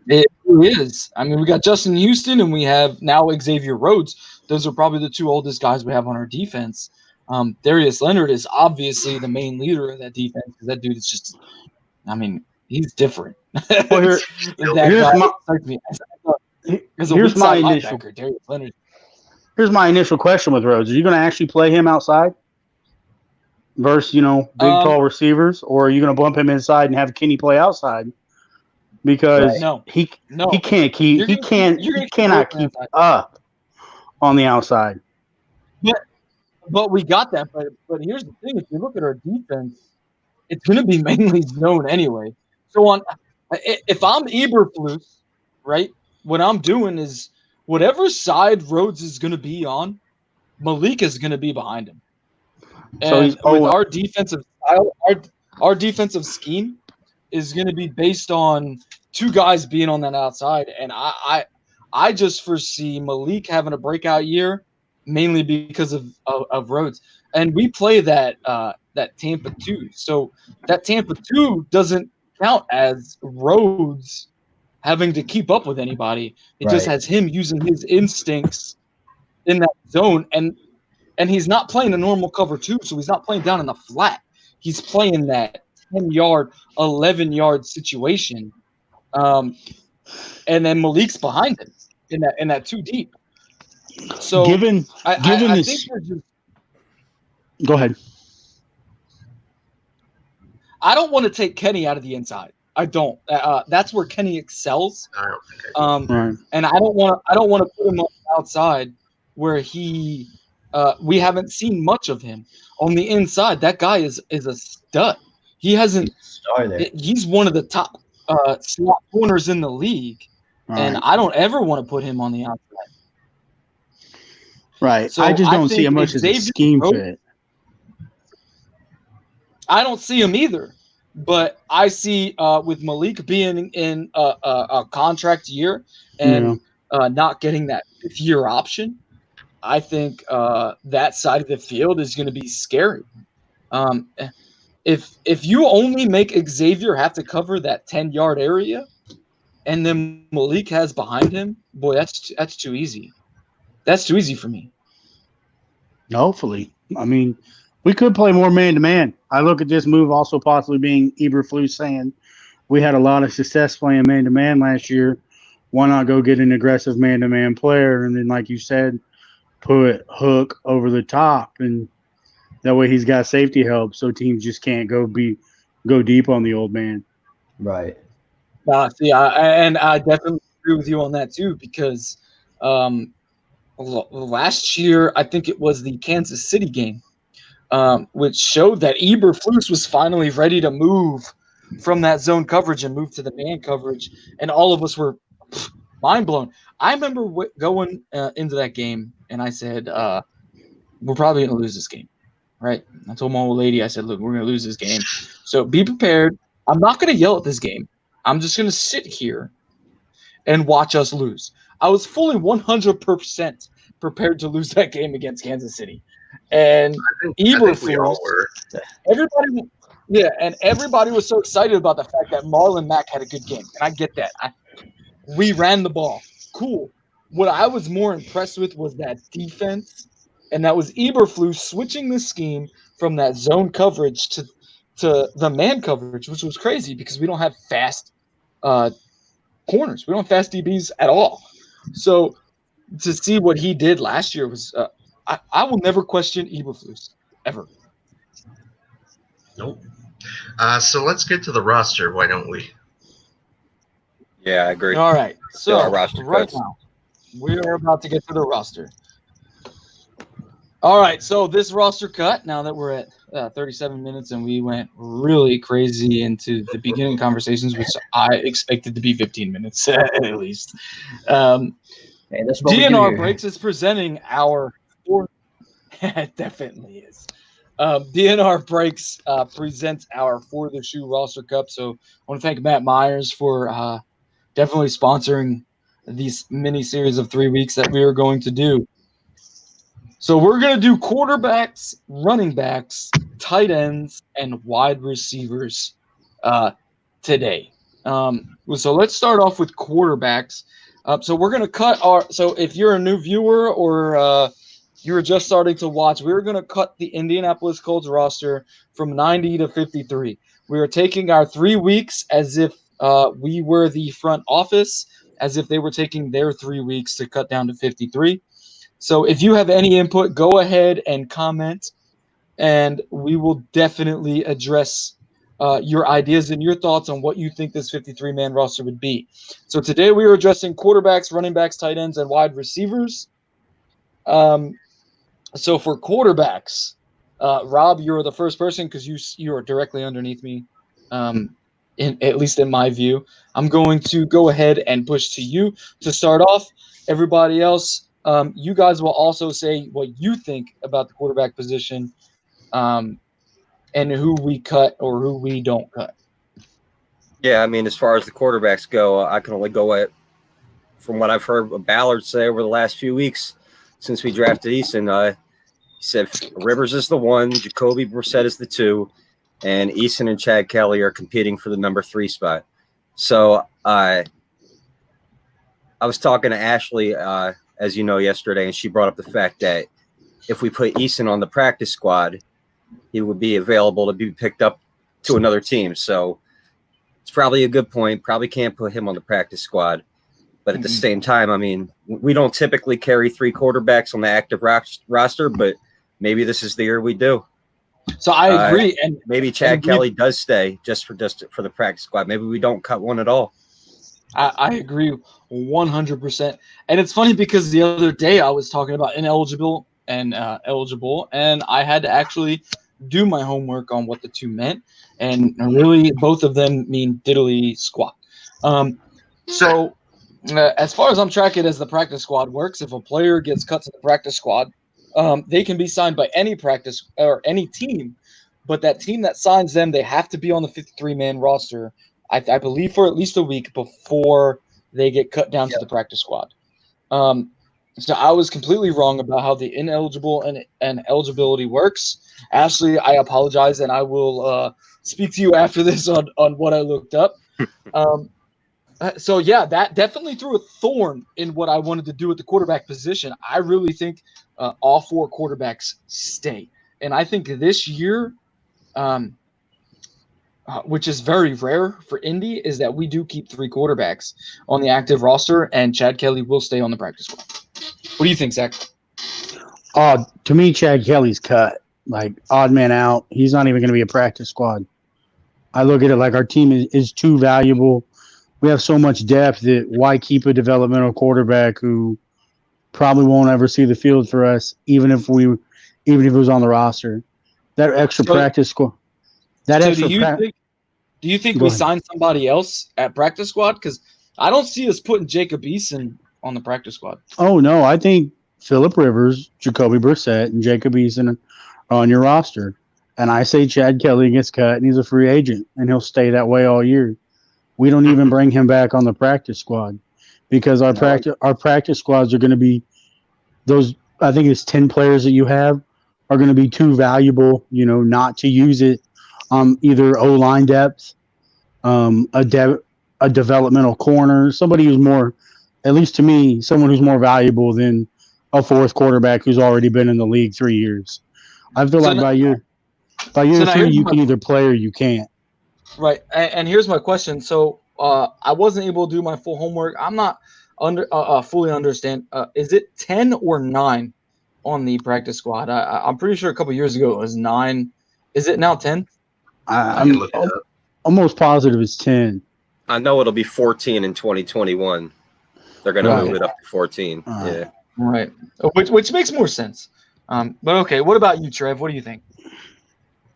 It is. I mean, we got Justin Houston and we have now Xavier Rhodes. Those are probably the two oldest guys we have on our defense. Darius Leonard is obviously the main leader of that defense because that dude is just, I mean, he's different. Well, here's my initial question with Rhodes. Are you going to actually play him outside versus, big, tall receivers, or are you going to bump him inside and have Kenny play outside? Because he cannot keep up on the outside. But we got that. But here's the thing: if you look at our defense, it's going to be mainly zone anyway. So if I'm Eberflus, right, what I'm doing is whatever side Rhodes is going to be on, Malik is going to be behind him. And with our defensive style, our defensive scheme is going to be based on two guys being on that outside, and I just foresee Malik having a breakout year, mainly because of Rhodes. And we play that Tampa 2, so that Tampa 2 doesn't count as Rhodes having to keep up with anybody. It just has him using his instincts in that zone, and he's not playing a normal cover 2, so he's not playing down in the flat. He's playing that 10-yard, 11-yard situation. And then Malik's behind him in that 2 deep. So given I this, think we're just, go ahead. I don't want to take Kenny out of the inside. I don't. That's where Kenny excels. I don't think I do. Right. And I don't want to put him on the outside where we haven't seen much of him. On the inside, that guy is a stud. He hasn't. Star there. He's one of the top slot corners in the league, and Right. I don't ever want to put him on the outside. Right. So I just don't see think him much as a Xavier scheme Rhodes- fit. I don't see him either, but I see with Malik being in a contract year and not getting that 5th-year option, I think that side of the field is going to be scary. If you only make Xavier have to cover that 10-yard area, and then Malik has behind him, boy, that's too easy. That's too easy for me. Hopefully. I mean, we could play more man-to-man. I look at this move also possibly being Eberflus saying we had a lot of success playing man-to-man last year. Why not go get an aggressive man-to-man player? And then, like you said, put Hook over the top. And that way he's got safety help so teams just can't go deep on the old man. Right. I definitely agree with you on that too, because last year I think it was the Kansas City game, which showed that Eberflus was finally ready to move from that zone coverage and move to the man coverage, and all of us were mind blown. I remember going into that game, and I said, "We're probably going to lose this game." Right? I told my old lady, I said, "Look, we're going to lose this game, so be prepared. I'm not going to yell at this game. I'm just going to sit here and watch us lose." I was fully 100% prepared to lose that game against Kansas City, and I think we all were. everybody was so excited about the fact that Marlon Mack had a good game, and I get that. We ran the ball, cool. What I was more impressed with was that defense, and that was Eberflus switching the scheme from that zone coverage to the man coverage, which was crazy because we don't have fast corners. We don't have fast DBs at all. So to see what he did last year was I will never question Eberflus ever. Nope. So let's get to the roster, why don't we? Yeah, I agree. All right. So our roster right cuts. now we are about to get to the roster. All right. So this roster cut, now that we're at 37 minutes and we went really crazy into the beginning conversations, which I expected to be 15 minutes at least. Hey, that's what we do DNR here. Breaks is presenting our fourth. It definitely is. DNR Breaks presents our For the Shoe roster cup. So I want to thank Matt Myers for definitely sponsoring these mini series of 3 weeks that we are going to do. So we're going to do quarterbacks, running backs, tight ends, and wide receivers today. So let's start off with quarterbacks. So we're going to cut our – so if you're a new viewer or you're just starting to watch, we're going to cut the Indianapolis Colts roster from 90 to 53. We are taking our 3 weeks as if we were the front office, as if they were taking their 3 weeks to cut down to 53. So if you have any input, go ahead and comment, and we will definitely address your ideas and your thoughts on what you think this 53-man roster would be. So today we are addressing quarterbacks, running backs, tight ends, and wide receivers. So for quarterbacks, Rob, you're the first person because you are directly underneath me, at least in my view. I'm going to go ahead and push to you to start off. Everybody else, you guys will also say what you think about the quarterback position and who we cut or who we don't cut. Yeah, I mean, as far as the quarterbacks go, I can only go from what I've heard Ballard say over the last few weeks since we drafted Eason. He said Rivers is the 1, Jacoby Brissett is the 2, and Eason and Chad Kelly are competing for the number 3 spot. So I was talking to Ashley, as you know, yesterday, and she brought up the fact that if we put Eason on the practice squad, he would be available to be picked up to another team. So it's probably a good point. Probably can't put him on the practice squad. But at the same time, I mean, we don't typically carry 3 quarterbacks on the active roster, but maybe this is the year we do. So I agree. And maybe Chad Kelly does stay just for the practice squad. Maybe we don't cut one at all. I agree 100%. And it's funny because the other day I was talking about ineligible and eligible, and I had to actually do my homework on what the two meant, and really both of them mean diddly squat. So as far as I'm tracking as the practice squad works, if a player gets cut to the practice squad, they can be signed by any practice or any team, but that team that signs them, they have to be on the 53-man roster, I believe, for at least a week before they get cut down to the practice squad. So I was completely wrong about how the ineligible and eligibility works. Ashley, I apologize, and I will speak to you after this on what I looked up. So, yeah, that definitely threw a thorn in what I wanted to do at the quarterback position. I really think all four quarterbacks stay. And I think this year, which is very rare for Indy, is that we do keep three quarterbacks on the active roster, and Chad Kelly will stay on the practice squad. What do you think, Zach? To me, Chad Kelly's cut. Like, odd man out. He's not even going to be a practice squad. I look at it like our team is too valuable. We have so much depth that why keep a developmental quarterback who probably won't ever see the field for us, even if it was on the roster. That extra practice squad. Do you think we sign somebody else at practice squad? Because I don't see us putting Jacob Eason on the practice squad. Oh no, I think Phillip Rivers, Jacoby Brissett, and Jacob Eason are on your roster. And I say Chad Kelly gets cut, and he's a free agent, and he'll stay that way all year. We don't even bring him back on the practice squad because our practice squads are going to be those. I think it's 10 players that you have are going to be too valuable, not to use it. Either O-line depth, a developmental corner, somebody who's more, at least to me, someone who's more valuable than a fourth quarterback who's already been in the league 3 years. I feel like by year 3, you can either play or you can't. Right, and here's my question. So I wasn't able to do my full homework. I'm not fully understand. Is it 10 or 9 on the practice squad? I'm pretty sure a couple years ago it was 9. Is it now 10? I'm almost positive it's 10. I know it'll be 14 in 2021. They're going to move it up to 14. Yeah. Right. Which makes more sense. But okay, what about you, Trev? What do you think?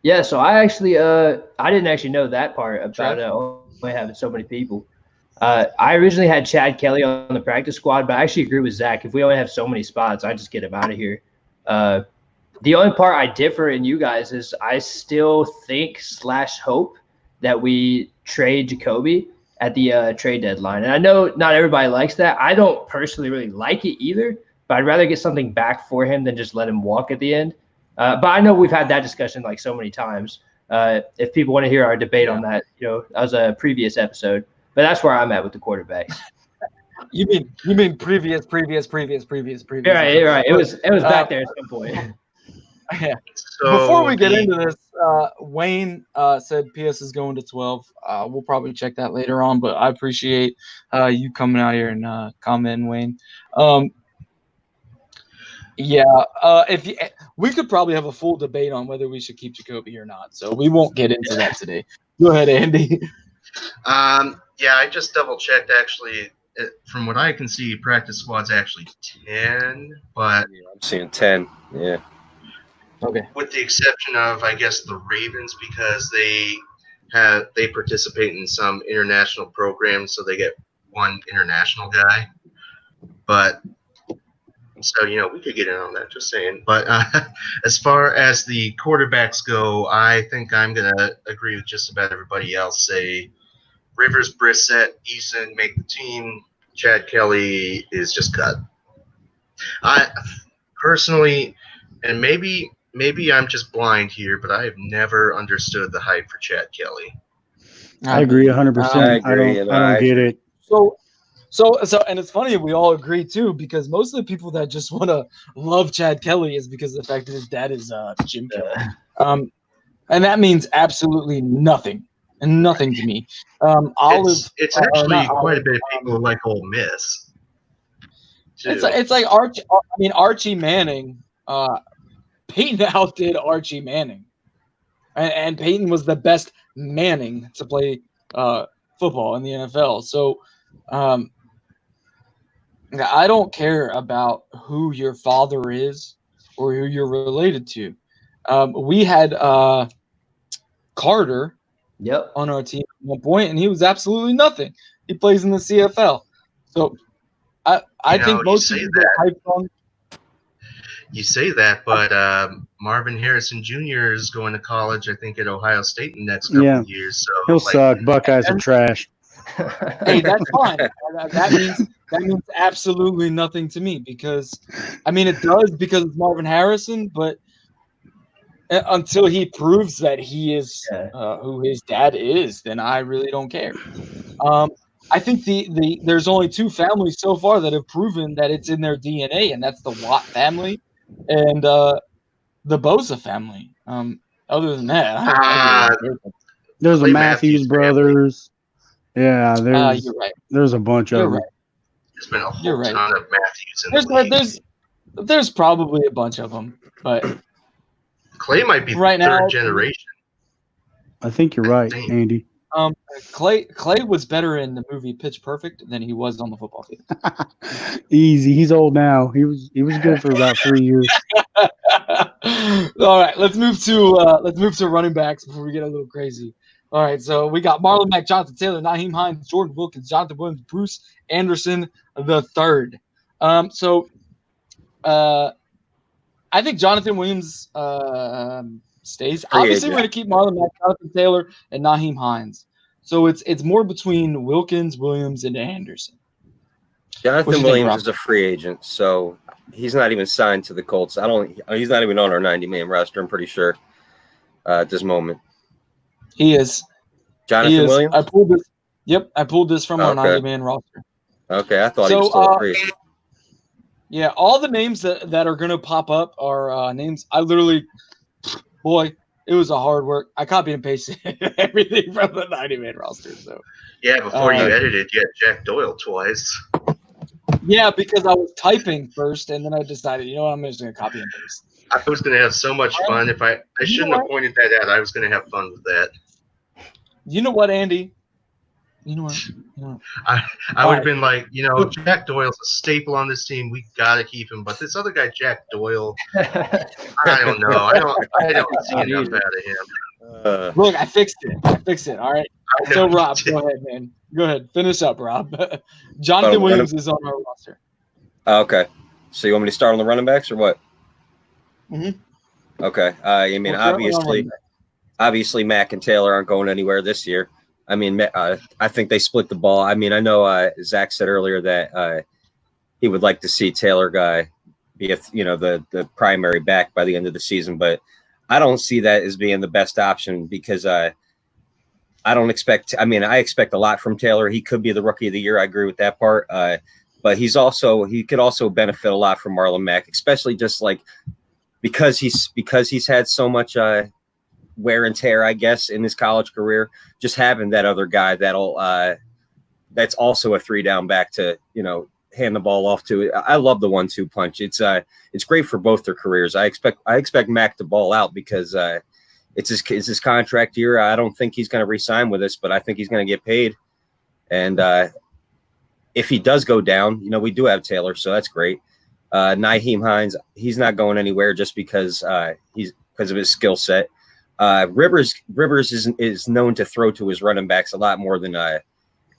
Yeah, so I actually I didn't actually know that part about only having so many people. I originally had Chad Kelly on the practice squad, but I actually agree with Zach. If we only have so many spots, I just get him out of here. The only part I differ in you guys is I still think / hope that we trade Jacoby at the trade deadline. And I know not everybody likes that. I don't personally really like it either, but I'd rather get something back for him than just let him walk at the end. But I know we've had that discussion like so many times. If people want to hear our debate on that, that was a previous episode. But that's where I'm at with the quarterbacks. You mean previous? Right. It was back there at some point. Yeah. So before we get into this, Wayne said PS is going to 12. We'll probably check that later on, but I appreciate you coming out here and commenting, Wayne. We could probably have a full debate on whether we should keep Jacoby or not, so we won't get into that today. Go ahead, Andy. Yeah, I just double checked. Actually, from what I can see, practice squad's actually 10, but I'm seeing 10. Yeah. Okay. With the exception of, I guess, the Ravens, because they participate in some international programs, so they get one international guy. But so we could get in on that. Just saying. But as far as the quarterbacks go, I think I'm gonna agree with just about everybody else. Say Rivers, Brissett, Eason make the team. Chad Kelly is just cut. I personally, and maybe I'm just blind here, but I have never understood the hype for Chad Kelly. I agree 100%. I don't get it. So, and it's funny we all agree too, because most of the people that just want to love Chad Kelly is because of the fact that his dad is Jim Kelly, and that means absolutely nothing to me. It's actually quite a bit of people who like Ole Miss. It's like Archie Manning. Peyton outdid Archie Manning, and Peyton was the best Manning to play football in the NFL. So I don't care about who your father is or who you're related to. We had Carter Yep. on our team at one point, and he was absolutely nothing. He plays in the CFL. So I think most of you get hyped on. You say that, but Marvin Harrison Jr. is going to college, I think, at Ohio State in the next couple of years. So he'll suck. Buckeyes are trash. Hey, that's fine. That means absolutely nothing to me because, I mean, it does because it's Marvin Harrison, but until he proves that he is who his dad is, then I really don't care. I think there's only two families so far that have proven that it's in their DNA, and that's the Watt family and the Bosa family. Other than that, there's the Matthews brothers. Yeah, you're right. There's a bunch of them. Right. There's been a whole ton of Matthews in the league. There's probably a bunch of them, but Clay might be right third now, generation. I think you're right, Andy. Clay was better in the movie Pitch Perfect than he was on the football field. Easy. He's old now. He was good for about 3 years. All right, let's move to running backs before we get a little crazy. All right, so we got Marlon Mack, Jonathan Taylor, Nyheim Hines, Jordan Wilkins, Jonathan Williams, Bruce Anderson the third. I think Jonathan Williams stays. Obviously, we're going to keep Marlon Mack, Jonathan Taylor, and Nyheim Hines. So it's more between Wilkins, Williams, and Anderson. Jonathan Williams is a free agent, so he's not even signed to the Colts. He's not even on our 90-man roster, I'm pretty sure, at this moment. He is. Jonathan Williams? I pulled this from our 90-man roster. Okay, I thought he was still a free agent. Yeah, all the names that are going to pop up are names I literally – boy, it was a hard work. I copied and pasted everything from the 90-man roster. So yeah, before you edited, you had Jack Doyle twice. Yeah, because I was typing first, and then I decided, you know what, I'm just going to copy and paste. I was going to have so much fun. If I shouldn't have pointed that out. I was going to have fun with that. You know what, Andy? You know what? I would have been like, Jack Doyle's a staple on this team. We got to keep him. But this other guy, Jack Doyle, I don't know. I don't see enough out of him. Look, I fixed it. All right. So, Rob, go ahead, man. Go ahead. Finish up, Rob. Jonathan Williams is on our roster. Okay. So you want me to start on the running backs or what? Mm-hmm. Okay. I mean, obviously, Mack and Taylor aren't going anywhere this year. I mean, I think they split the ball. I mean, I know Zach said earlier that he would like to see Taylor guy be the primary back by the end of the season, but I don't see that as being the best option because I don't expect. I mean, I expect a lot from Taylor. He could be the rookie of the year. I agree with that part, but he could also benefit a lot from Marlon Mack, especially just like because he's had so much wear and tear, I guess, in his college career. Just having that other guy that's also a 3-down back to hand the ball off to. I love the 1-2 punch. It's great for both their careers. I expect Mack to ball out because it's his contract year. I don't think he's going to re-sign with us, but I think he's going to get paid. And if he does go down, we do have Taylor, so that's great. Nyheim Hines, he's not going anywhere just because of his skill set. Rivers is known to throw to his running backs a lot more than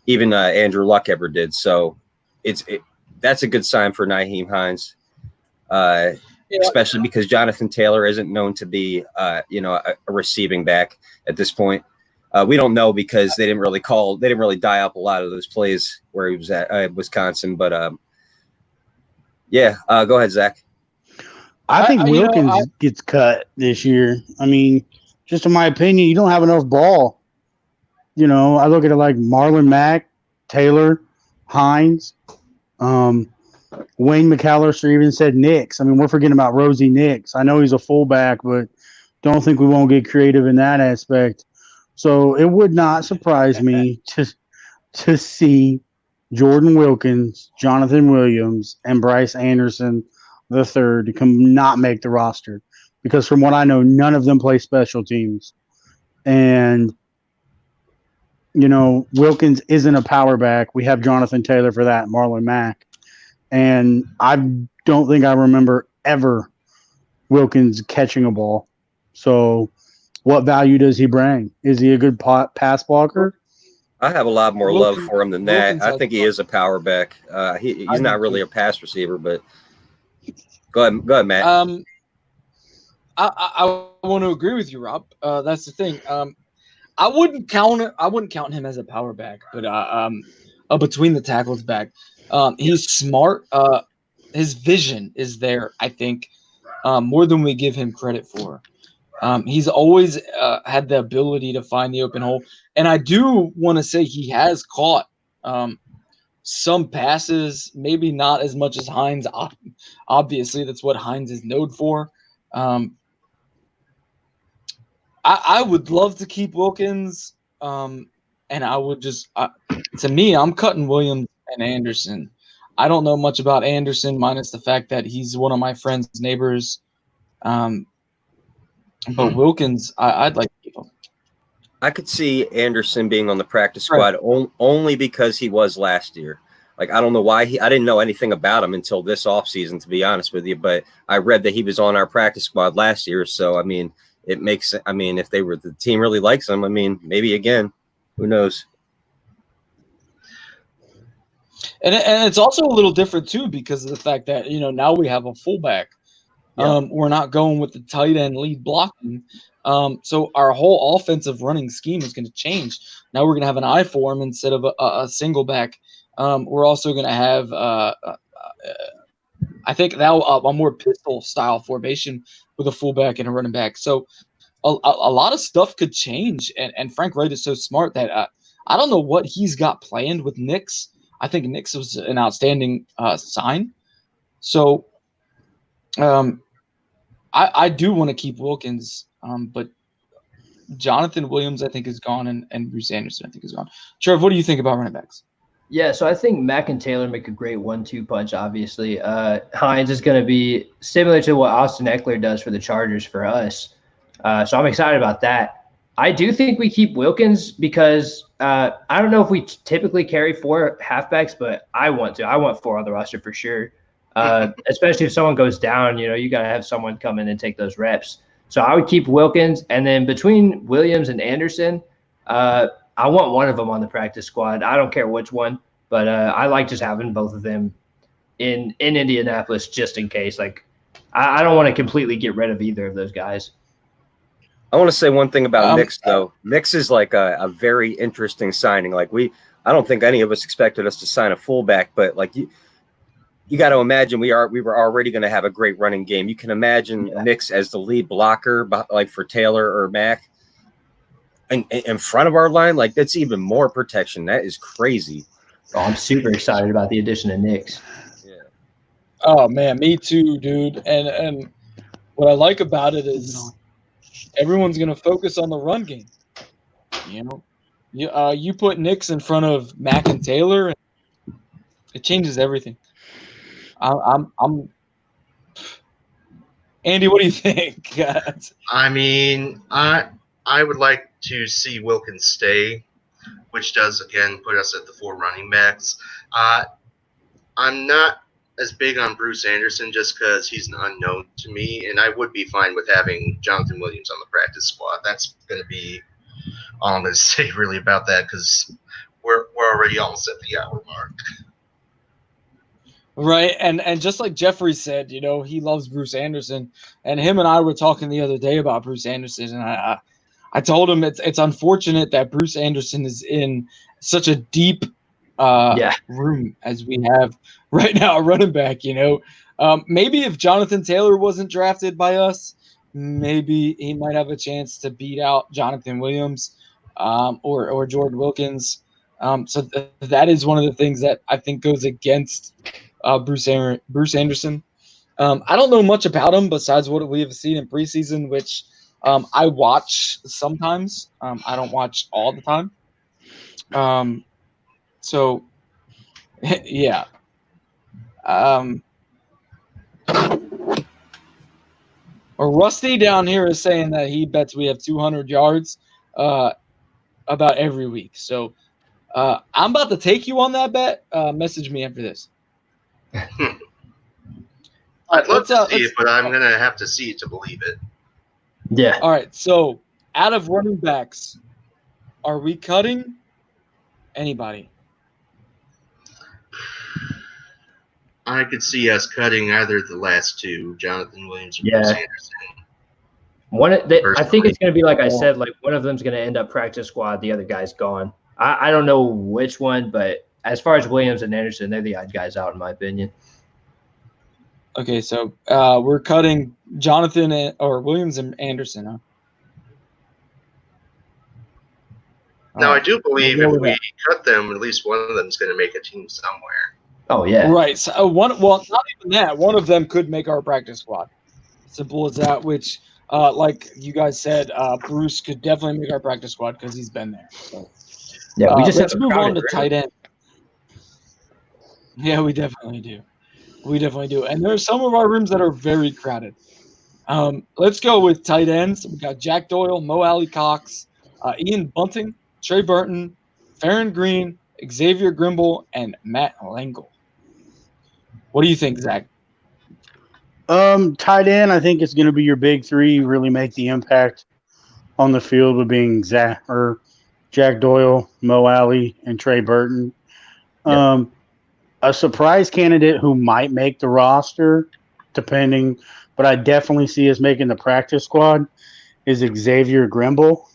even Andrew Luck ever did. So that's a good sign for Nyheim Hines, especially because Jonathan Taylor isn't known to be a receiving back at this point. We don't know because they didn't really die up a lot of those plays where he was at Wisconsin. But go ahead, Zach. I think Wilkins gets cut this year. I mean, just in my opinion, you don't have enough ball. I look at it like Marlon Mack, Taylor, Hines, Wayne McAllister even said Nix. I mean, we're forgetting about Rosie Nix. I know he's a fullback, but don't think we won't get creative in that aspect. So it would not surprise me to see Jordan Wilkins, Jonathan Williams, and Bryce Anderson the third to not make the roster. Because from what I know, none of them play special teams. And, Wilkins isn't a power back. We have Jonathan Taylor for that, Marlon Mack. And I don't think I remember ever Wilkins catching a ball. So, what value does he bring? Is he a good pass blocker? I have a lot more love for him than that. Wilkins I has- think he is a power back. He's not really a pass receiver, but go ahead, Matt. I want to agree with you, Rob. That's the thing. I wouldn't count him as a power back, but a between the tackles back. He's smart. His vision is there, I think, more than we give him credit for. He's always had the ability to find the open hole, and I do want to say he has caught some passes, maybe not as much as Hines. Obviously, that's what Hines is known for. I would love to keep Wilkins, and I would just to me, I'm cutting Williams and Anderson. I don't know much about Anderson, minus the fact that he's one of my friend's neighbors. But Wilkins, I'd like to keep him. I could see Anderson being on the practice squad only because he was last year. Like, I don't know why I didn't know anything about him until this offseason, to be honest with you. But I read that he was on our practice squad last year. So, I mean, it makes – I mean, if the team really likes him, I mean, maybe again, who knows? And it's also a little different, too, because of the fact that, now we have a fullback. Yeah. We're not going with the tight end lead blocking. So our whole offensive running scheme is going to change. Now we're going to have an I form instead of a single back. We're also going to have, I think, now a more pistol style formation with a fullback and a running back. So a lot of stuff could change. And Frank Wright is so smart that I don't know what he's got planned with Nix. I think Nix was an outstanding sign. So I do want to keep Wilkins, but Jonathan Williams, I think, is gone, and Bruce Anderson, I think, is gone. Trev, what do you think about running backs? Yeah, so I think Mack and Taylor make a great 1-2 punch, obviously. Hines is going to be similar to what Austin Eckler does for the Chargers for us. So I'm excited about that. I do think we keep Wilkins because I don't know if we typically carry 4 halfbacks, but I want to. I want 4 on the roster for sure. Especially if someone goes down, you got to have someone come in and take those reps. So I would keep Wilkins. And then between Williams and Anderson, I want one of them on the practice squad. I don't care which one, but I like just having both of them in Indianapolis just in case. Like, I don't want to completely get rid of either of those guys. I want to say one thing about Nix, though. Nix is like a very interesting signing. Like, I don't think any of us expected us to sign a fullback, but like you got to imagine we were already going to have a great running game. You can imagine Nix as the lead blocker, like for Taylor or Mack, and in front of our line. Like, that's even more protection. That is crazy. Oh, I'm super excited about the addition of Nix. Yeah. Oh man, me too, dude. And what I like about it is everyone's going to focus on the run game. You put Nix in front of Mack and Taylor, and it changes everything. I'm Andy, what do you think? I mean, I would like to see Wilkins stay, which does again put us at the 4 running backs. I'm not as big on Bruce Anderson just because he's an unknown to me, and I would be fine with having Jonathan Williams on the practice squad. That's going to be all I'm going to say really about that because we're already almost at the hour mark. Right, and just like Jeffrey said, he loves Bruce Anderson, and him and I were talking the other day about Bruce Anderson, and I told him it's unfortunate that Bruce Anderson is in such a deep room as we have right now, a running back. Maybe if Jonathan Taylor wasn't drafted by us, maybe he might have a chance to beat out Jonathan Williams or Jordan Wilkins. So that is one of the things that I think goes against Bruce Anderson. I don't know much about him besides what we have seen in preseason, which I watch sometimes. I don't watch all the time. So, yeah. Rusty down here is saying that he bets we have 200 yards about every week. So I'm about to take you on that bet. Message me after this. I'd love to see it, but I'm going to have to see it to believe it. Yeah. All right. So out of running backs, are we cutting anybody? I could see us cutting either of the last two, Jonathan Williams or Yeah. Bruce Anderson. I think it's going to be like I said, like one of them's going to end up practice squad, the other guy's gone. I don't know which one, but as far as Williams and Anderson, they're the odd guys out in my opinion. Okay, so we're cutting Jonathan or Williams and Anderson, huh? Now, All I right. do believe We'll go if with we cut them, at least one of them is going to make a team somewhere. Oh yeah. Right. So not even that. One of them could make our practice squad. Simple as that. Which, like you guys said, Bruce could definitely make our practice squad because he's been there. So Yeah, we just let's have a move on crowded to room. tight end. Yeah, we definitely do. We definitely do. And there's some of our rooms that are very crowded. Let's go with tight ends. We got Jack Doyle, Mo Alley Cox, Ian Bunting, Trey Burton, Farron Green, Xavier Grimble, and Matt Langle. What do you think, Zach? Tight end, I think it's going to be your big three. Really make the impact on the field with being Jack Doyle, Mo Alley, and Trey Burton. Yeah. A surprise candidate who might make the roster, depending, but I definitely see us making the practice squad is Xavier Grimble.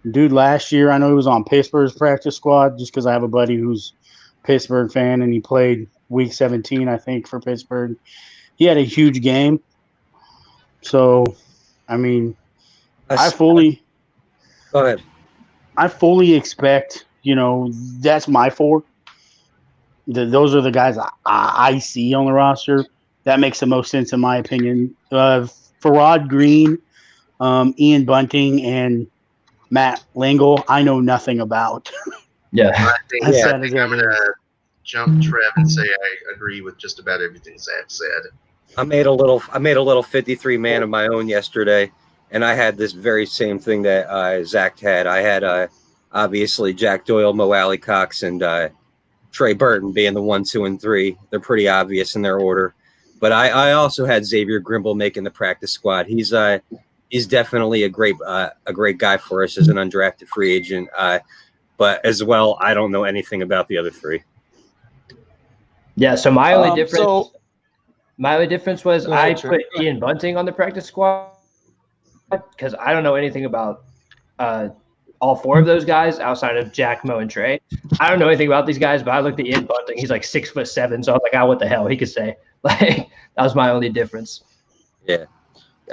Dude, last year I know he was on Pittsburgh's practice squad just because I have a buddy who's a Pittsburgh fan and he played week 17, I think, for Pittsburgh. He had a huge game. So, I mean, I fully Go ahead. I fully expect, that's my four. Those are the guys I see on the roster. That makes the most sense in my opinion. Farrod Green, Ian Bunting, and Matt Langle, I know nothing about. Yeah. I think, That's I sad think as I'm going ever. to jump Trev and say I agree with just about everything Zach said. I made a little 53 man of my own yesterday, and I had this very same thing that Zach had. I had obviously Jack Doyle, Mo Alley Cox, and Trey Burton being the 1, 2, and 3. They're pretty obvious in their order. But I also had Xavier Grimble making the practice squad. He's definitely a great guy for us as an undrafted free agent. But as well, I don't know anything about the other three. Yeah. So my only difference. So My only difference was Go ahead, I Trey. put Ian Bunting on the practice squad because I don't know anything about all four of those guys outside of Jack, Mo, and Trey. I don't know anything about these guys, but I looked at Ian Bunting. He's like 6'7", so I was like, what the hell? He could say. Like, that was my only difference. Yeah.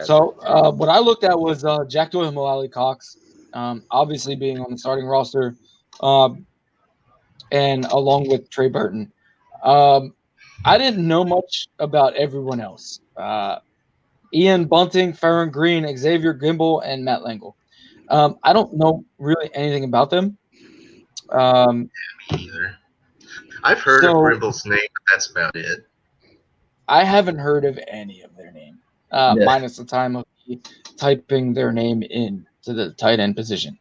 So what I looked at was Jack Doyle and Mo Alley Cox, obviously being on the starting roster, and along with Trey Burton. I didn't know much about everyone else. Ian Bunting, Farron Green, Xavier Grimble, and Matt Langle. I don't know really anything about them. Me either. I've heard of Grimble's name, but that's about it. I haven't heard of any of their name, minus the time of me typing their name in to the tight end position.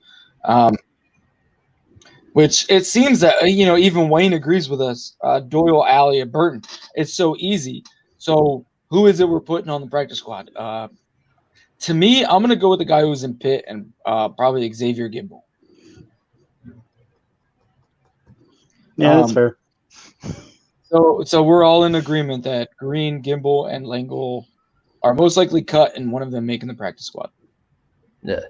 Which it seems that, even Wayne agrees with us, Doyle, Alley, and Burton. It's so easy. So who is it we're putting on the practice squad? To me, I'm going to go with the guy who's in Pitt and probably Xavier Gimble. Yeah, that's fair. So we're all in agreement that Green, Gimble, and Langle are most likely cut and one of them making the practice squad. Yeah.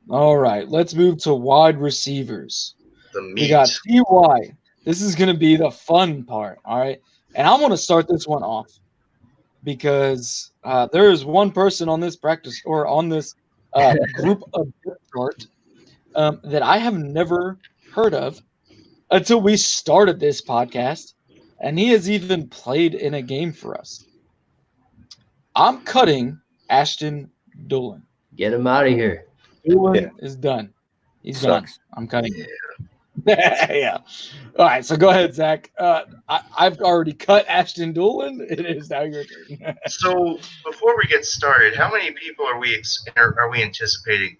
All right, let's move to wide receivers. The meat. We got T.Y. This is going to be the fun part, all right? And I'm going to start this one off because there is one person on this practice or on this group of chart that I have never heard of until we started this podcast, and he has even played in a game for us. I'm cutting Ashton Doolin. Get him out of here. Doolin is done. He's Sucks. done. I'm cutting him. Yeah. All right, so go ahead, Zach. I've already cut Ashton Doolin. It is now your turn. So before we get started, how many people are we anticipating?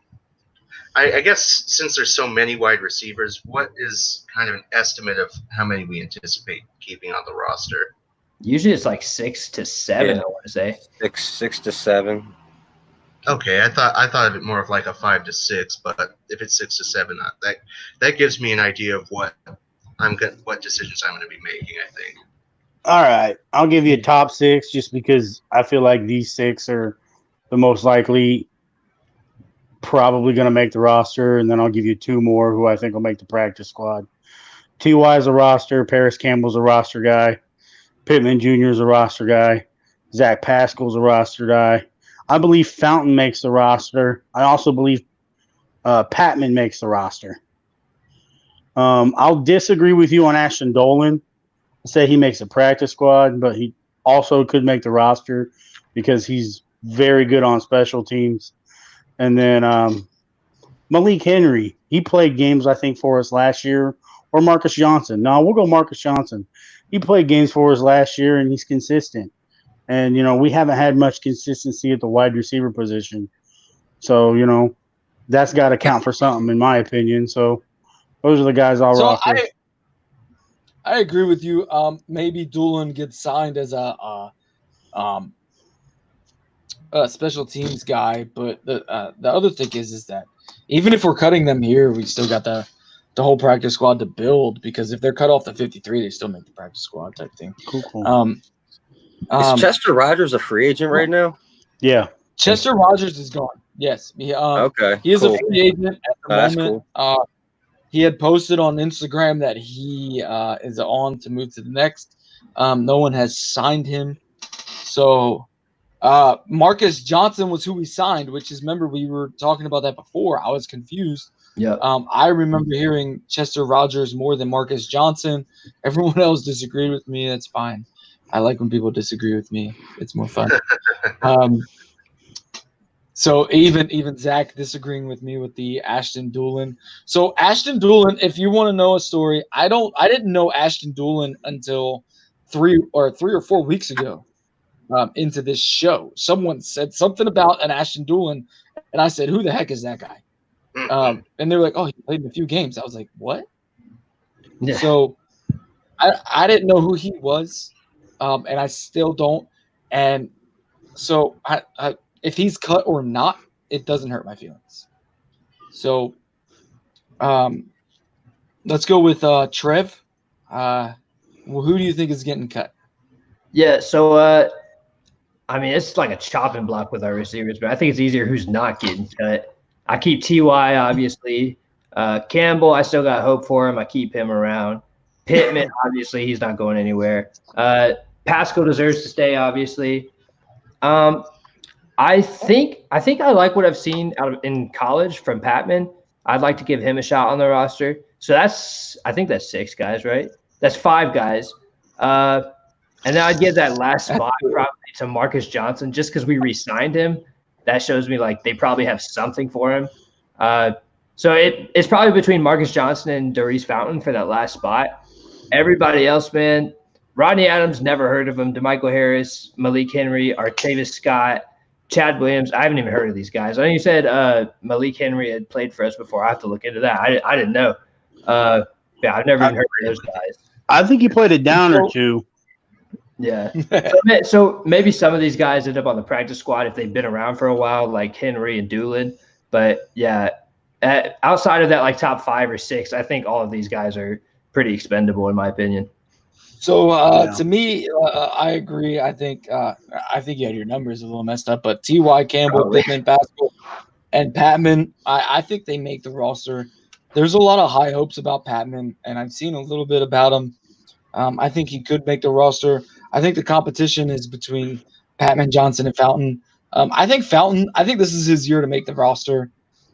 I guess since there's so many wide receivers, what is kind of an estimate of how many we anticipate keeping on the roster? Usually it's like 6 to 7, I want to say. 6 to 7. Okay, I thought of it more of like a 5 to 6, but if it's 6 to 7, that gives me an idea of what decisions I'm going to be making. I think. All right, I'll give you a top 6 just because I feel like these 6 are the most likely probably going to make the roster, and then I'll give you 2 more who I think will make the practice squad. Ty is a roster. Paris Campbell's a roster guy. Pittman Jr. is a roster guy. Zach Pascal's a roster guy. I believe Fountain makes the roster. I also believe Patman makes the roster. I'll disagree with you on Ashton Dolan. I say he makes a practice squad, but he also could make the roster because he's very good on special teams. And then Malik Henry, he played games, I think, for us last year. Or Marcus Johnson. No, we'll go Marcus Johnson. He played games for us last year, and he's consistent. And, we haven't had much consistency at the wide receiver position. So, that's got to count for something, in my opinion. So, those are the guys I'll roster. I agree with you. Maybe Doolin gets signed as a special teams guy, but the other thing is that even if we're cutting them here, we still got the whole practice squad to build, because if they're cut off the 53, they still make the practice squad type thing. Cool. Is Chester Rogers a free agent right now? Yeah. Chester Rogers is gone. Yes. Okay. He is cool. a free agent at the That's moment. cool. He had posted on Instagram that he is on to move to the next. No one has signed him. So Marcus Johnson was who we signed, which is, remember, we were talking about that before. I was confused. Yeah. I remember hearing Chester Rogers more than Marcus Johnson. Everyone else disagreed with me. That's fine. I like when people disagree with me. It's more fun. So even Zach disagreeing with me with the Ashton Doolin. So Ashton Doolin, if you want to know a story, I didn't know Ashton Doolin until 3 or 4 weeks ago. Into this show, someone said something about an Ashton Doolin, and I said, "Who the heck is that guy?" And they were like, "Oh, he played in a few games." I was like, "What?" Yeah. So I didn't know who he was, and I still don't. And so if he's cut or not, it doesn't hurt my feelings. So let's go with Trev. Who do you think is getting cut? Yeah, so it's like a chopping block with our receivers, but I think it's easier who's not getting cut. I keep Ty, obviously. Campbell, I still got hope for him. I keep him around. Pittman, obviously, he's not going anywhere. Pascal deserves to stay, obviously. I think I like what I've seen in college from Patman. I'd like to give him a shot on the roster. So I think that's 6 guys, right? That's 5 guys. And then I'd give that last spot probably to Marcus Johnson just because we re-signed him. That shows me like they probably have something for him. So it's probably between Marcus Johnson and Doris Fountain for that last spot. Everybody else, man, Rodney Adams, never heard of him. DeMichael Harris, Malik Henry, Artavis Scott, Chad Williams. I haven't even heard of these guys. I know you said Malik Henry had played for us before. I have to look into that. I didn't know. I've never even heard of those guys. I think he played a down or two. Yeah. So maybe some of these guys end up on the practice squad if they've been around for a while, like Henry and Doolin. But yeah, outside of that, like top 5 or 6, I think all of these guys are pretty expendable in my opinion. So to me, I agree. I think you had your numbers a little messed up, but Ty, Campbell, Pittman, Pascal, and Patman, I think they make the roster. There's a lot of high hopes about Patman, and I've seen a little bit about him. I think he could make the roster. I think the competition is between Patman, Johnson, and Fountain. I think this is his year to make the roster,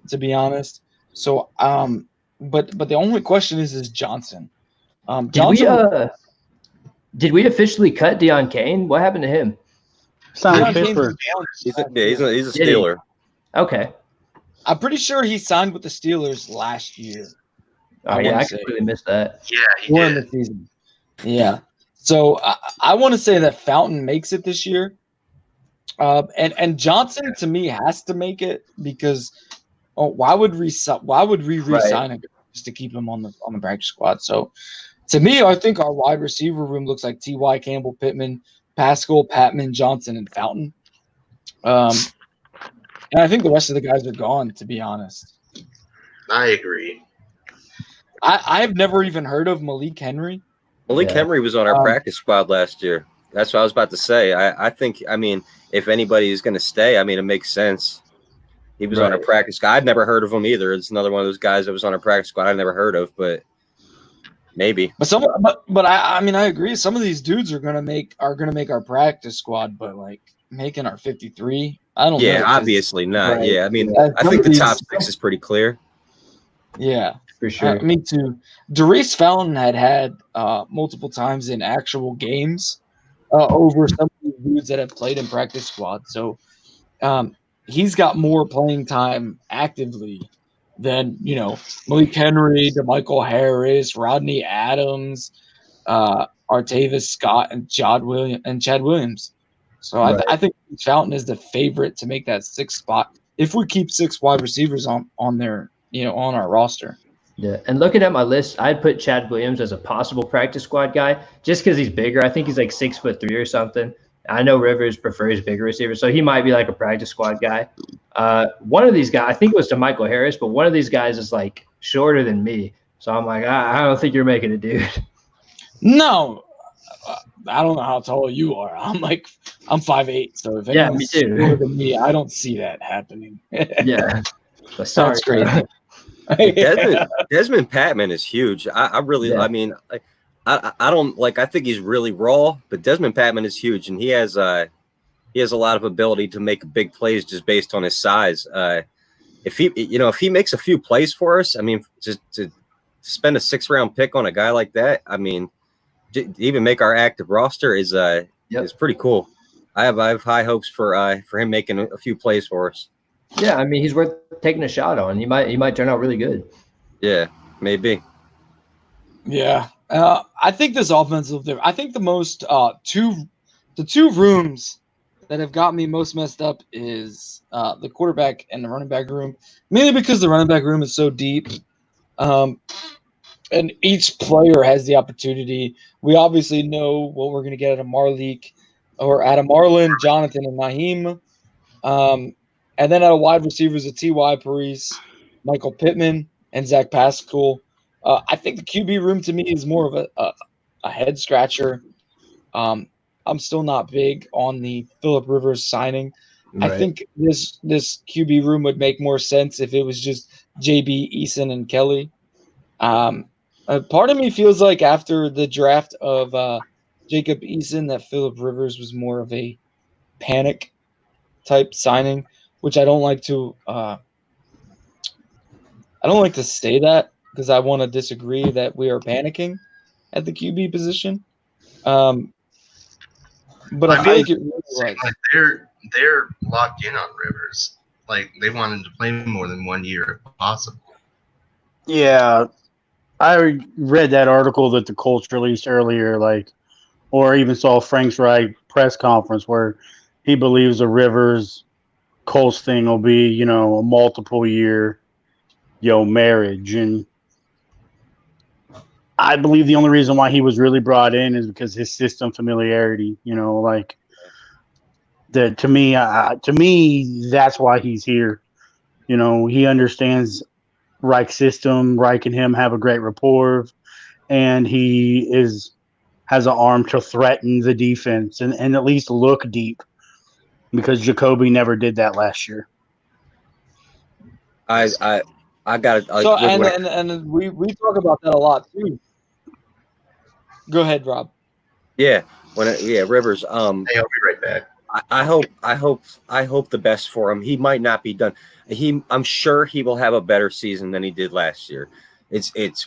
to be honest. So, but the only question is Johnson. Did we officially cut Deion Kane? What happened to him? He's a Steeler. Okay. I'm pretty sure he signed with the Steelers last year. Oh, I completely missed that. Yeah, he did. The season. Yeah. So I want to say that Fountain makes it this year. And Johnson, to me, has to make it because why would we re-sign him just to keep him on the practice squad? So to me, I think our wide receiver room looks like Ty, Campbell, Pittman, Pascal, Patman, Johnson, and Fountain. And I think the rest of the guys are gone, to be honest. I agree. I've never even heard of Malik Henry. Malik Yeah. Henry was on our practice squad last year. That's what I was about to say. I think, I mean, if anybody is going to stay, I mean, it makes sense. He was on our practice squad. I'd never heard of him either. It's another one of those guys that was on our practice squad I've never heard of, but maybe. But I mean, I agree. Some of these dudes are gonna make our practice squad, but like making our 53, I don't know. Yeah, obviously not. Right. Yeah, I mean, Yeah, I think the top 6 is pretty clear. Yeah, For sure. me too. Darius Fountain had multiple times in actual games over some of the dudes that have played in practice squad. So he's got more playing time actively than, Malik Henry, DeMichael Harris, Rodney Adams, Artavis Scott, and Chad Williams. So I think Fountain is the favorite to make that 6th spot if we keep 6 wide receivers on their on our roster. Yeah, and looking at my list, I'd put Chad Williams as a possible practice squad guy just because he's bigger. I think he's like 6'3" or something. I know Rivers prefers bigger receivers, so he might be like a practice squad guy. One of these guys, I think it was DeMichael Harris, but one of these guys is like shorter than me. So I'm like, I don't think you're making it, dude. No, I don't know how tall you are. I'm 5'8", so if anyone's me too. shorter than me, I don't see that happening. Yeah. But sorry. That's crazy. Desmond Patman is huge. I really, I mean, I don't like. I think he's really raw, but Desmond Patman is huge, and he has a lot of ability to make big plays just based on his size. If he makes a few plays for us, I mean, just to spend a 6th-round pick on a guy like that, I mean, to even make our active roster is pretty cool. I have high hopes for him making a few plays for us. Yeah, I mean, he's worth taking a shot on. He might turn out really good. Yeah, maybe. Yeah, I think this offensive. I think the most the two rooms that have got me most messed up is the quarterback and the running back room, mainly because the running back room is so deep, and each player has the opportunity. We obviously know what we're going to get out of Marlon, Jonathan, and Naheem. And then out of wide receivers, T.Y. Parise, Michael Pittman, and Zach Pascal. I think the QB room to me is more of a head scratcher. I'm still not big on the Phillip Rivers signing. Right. I think this QB room would make more sense if it was just JB, Eason, and Kelly. Part of me feels like after the draft of Jacob Eason that Phillip Rivers was more of a panic type signing, which I don't like to say that because I want to disagree that we are panicking at the QB position. But I feel like it really like they're locked in on Rivers. Like they want him to play more than 1 year if possible. Yeah, I read that article that the Colts released earlier, or even saw Frank's Reich press conference where he believes the Rivers Colts thing will be, a multiple year, marriage. And I believe the only reason why he was really brought in is because his system familiarity, that to me, that's why he's here. He understands Reich's system. Reich and him have a great rapport, and he has an arm to threaten the defense and at least look deep. Because Jacoby never did that last year. I got it. So and we talk about that a lot too. Go ahead, Rob. Yeah, Rivers. Hey, I'll be right back. I hope the best for him. He might not be done. I'm sure he will have a better season than he did last year.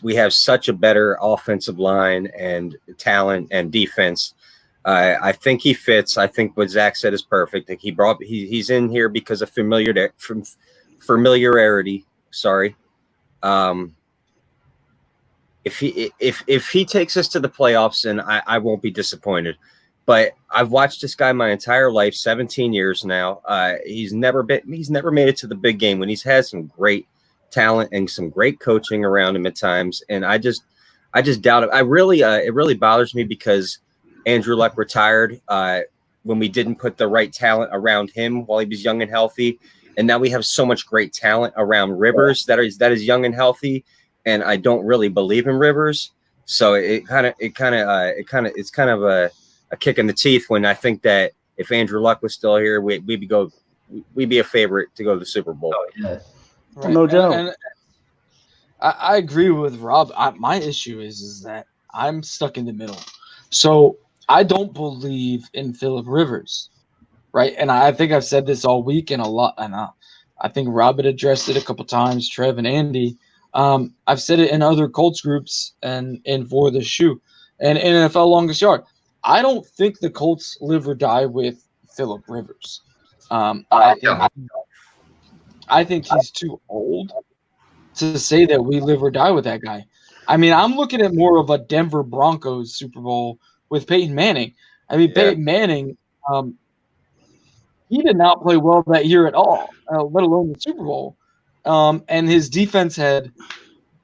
We have such a better offensive line and talent and defense. I think he fits. I think what Zach said is perfect. Like he's in here because of familiarity. Sorry. If he takes us to the playoffs, then I won't be disappointed. But I've watched this guy my entire life, 17 years now. He's never made it to the big game when he's had some great talent and some great coaching around him at times. And I just doubt it. It really bothers me because Andrew Luck retired when we didn't put the right talent around him while he was young and healthy. and now we have so much great talent around Rivers that is young and healthy, and I don't really believe in Rivers. So it's kind of a kick in the teeth when I think that if Andrew Luck was still here, we'd be a favorite to go to the Super Bowl. Oh, yeah. Right. No doubt. And I agree with Rob. My issue is that I'm stuck in the middle. So I don't believe in Phillip Rivers, right? And I think I've said this all week and a lot. And I think Rob had addressed it a couple times, Trev and Andy. I've said it in other Colts groups and For the Shoe and NFL Longest Yard. I don't think the Colts live or die with Phillip Rivers. I think he's too old to say that we live or die with that guy. I mean, I'm looking at more of a Denver Broncos Super Bowl with Peyton Manning. I mean, Peyton Manning, he did not play well that year at all, let alone the Super Bowl. And his defense had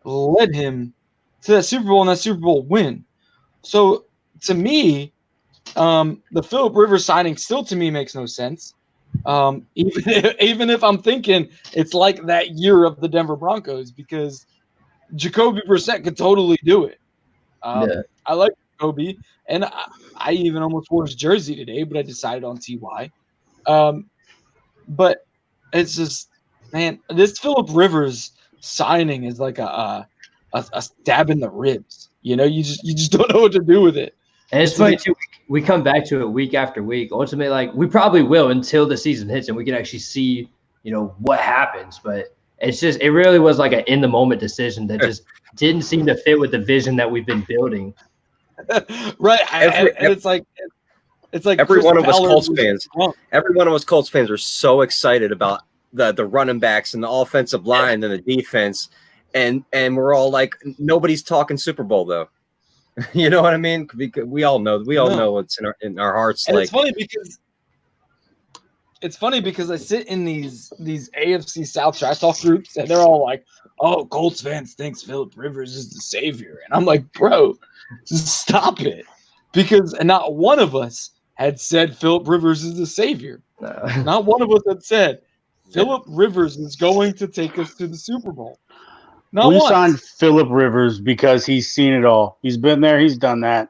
led him to that Super Bowl and that Super Bowl win. So to me, the Phillip Rivers signing still to me makes no sense. Even if I'm thinking it's like that year of the Denver Broncos, because Jacoby Brissett could totally do it. I like Jacoby, and I even almost wore his jersey today, but I decided on TY. But it's just, man, this Phillip Rivers signing is like a stab in the ribs. You know, you just don't know what to do with it. And it's funny too. We come back to it week after week. Ultimately, like we probably will until the season hits and we can actually see, what happens. But it really was like an in the moment decision that just didn't seem to fit with the vision that we've been building. Right. And it's like every one of us Colts fans. Every one of us Colts fans are so excited about the running backs and the offensive line and the defense, and we're all like, nobody's talking Super Bowl though. You know what I mean? Because we all know what's in our hearts. And like, it's funny because I sit in these AFC South trash talk groups and they're all like, "Oh, Colts fans thinks Phillip Rivers is the savior," and I'm like, "Bro, just stop it," because not one of us had said Phillip Rivers is the savior. Not one of us had said Phillip Rivers is going to take us to the Super Bowl. We signed Phillip Rivers because he's seen it all. He's been there. He's done that.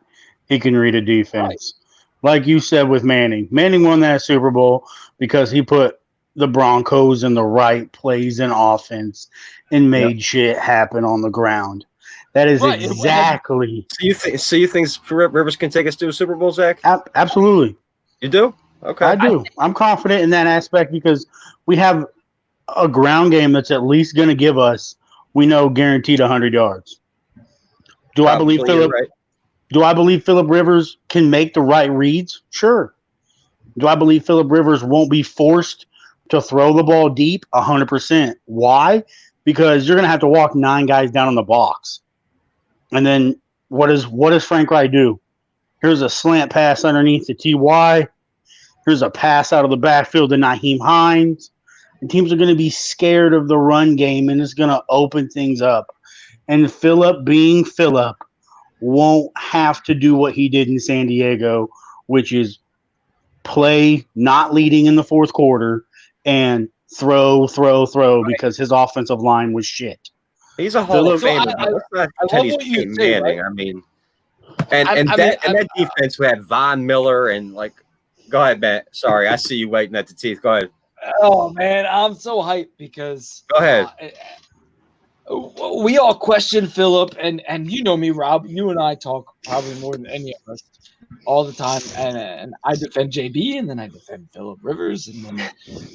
He can read a defense. Right. Like you said with Manning. Manning won that Super Bowl because he put the Broncos in the right plays and offense and made shit happen on the ground. That is exactly. So you think Rivers can take us to a Super Bowl, Zach? Absolutely. You do? Okay. I do. I'm confident in that aspect because we have a ground game that's at least going to give us, we know, guaranteed 100 yards. Do I believe Phillip Rivers can make the right reads? Sure. Do I believe Phillip Rivers won't be forced to throw the ball deep? 100%. Why? Because you're going to have to walk 9 guys down in the box. And then what does Frank Reich do? Here's a slant pass underneath the TY. Here's a pass out of the backfield to Nyheim Hines. And teams are going to be scared of the run game, and it's going to open things up. And Phillip, being Phillip, won't have to do what he did in San Diego, which is play not leading in the fourth quarter and throw because his offensive line was shit. He's a Hall of Famer. I love what you say, Manning. Right? I mean, and that defense we had Von Miller and like. Go ahead, Matt. Sorry, I see you waiting at the teeth. Go ahead. Oh man, I'm so hyped because. Go ahead. We all question Phillip, and you know me, Rob. You and I talk probably more than any of us all the time, and I defend JB, and then I defend Phillip Rivers, and then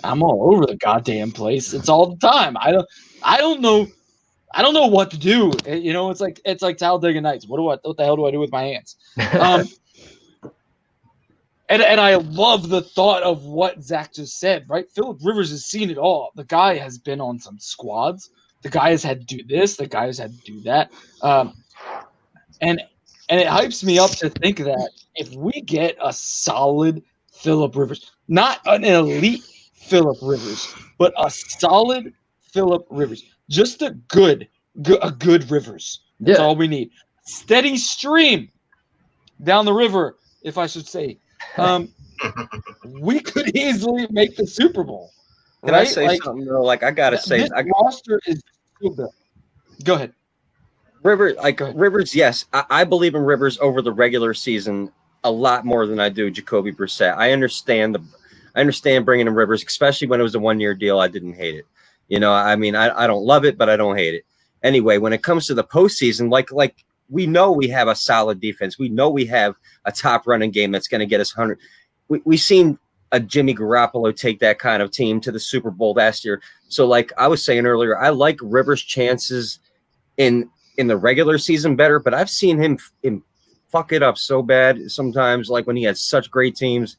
I'm all over the goddamn place. It's all the time. I don't know what to do. You know, it's like Talladega Nights. What the hell do I do with my hands? And I love the thought of what Zach just said, right? Phillip Rivers has seen it all. The guy has been on some squads. The guy has had to do this. The guy has had to do that. And it hypes me up to think that if we get a solid Phillip Rivers, not an elite Phillip Rivers, but a solid Phillip Rivers, just a good Rivers. That's all we need. Steady stream down the river, if I should say. We could easily make the Super Bowl. Can I say something though? Like I gotta say, this roster is so good. Go ahead. Rivers, yes, I believe in Rivers over the regular season a lot more than I do Jacoby Brissett. I understand bringing in Rivers, especially when it was a 1-year deal. I didn't hate it. I mean, I don't love it, but I don't hate it. Anyway, when it comes to the postseason, like we know we have a solid defense. We know we have a top running game that's going to get us 100. We've seen a Jimmy Garoppolo take that kind of team to the Super Bowl last year. So, like I was saying earlier, I like Rivers' chances in the regular season better, but I've seen him fuck it up so bad sometimes. Like when he has such great teams,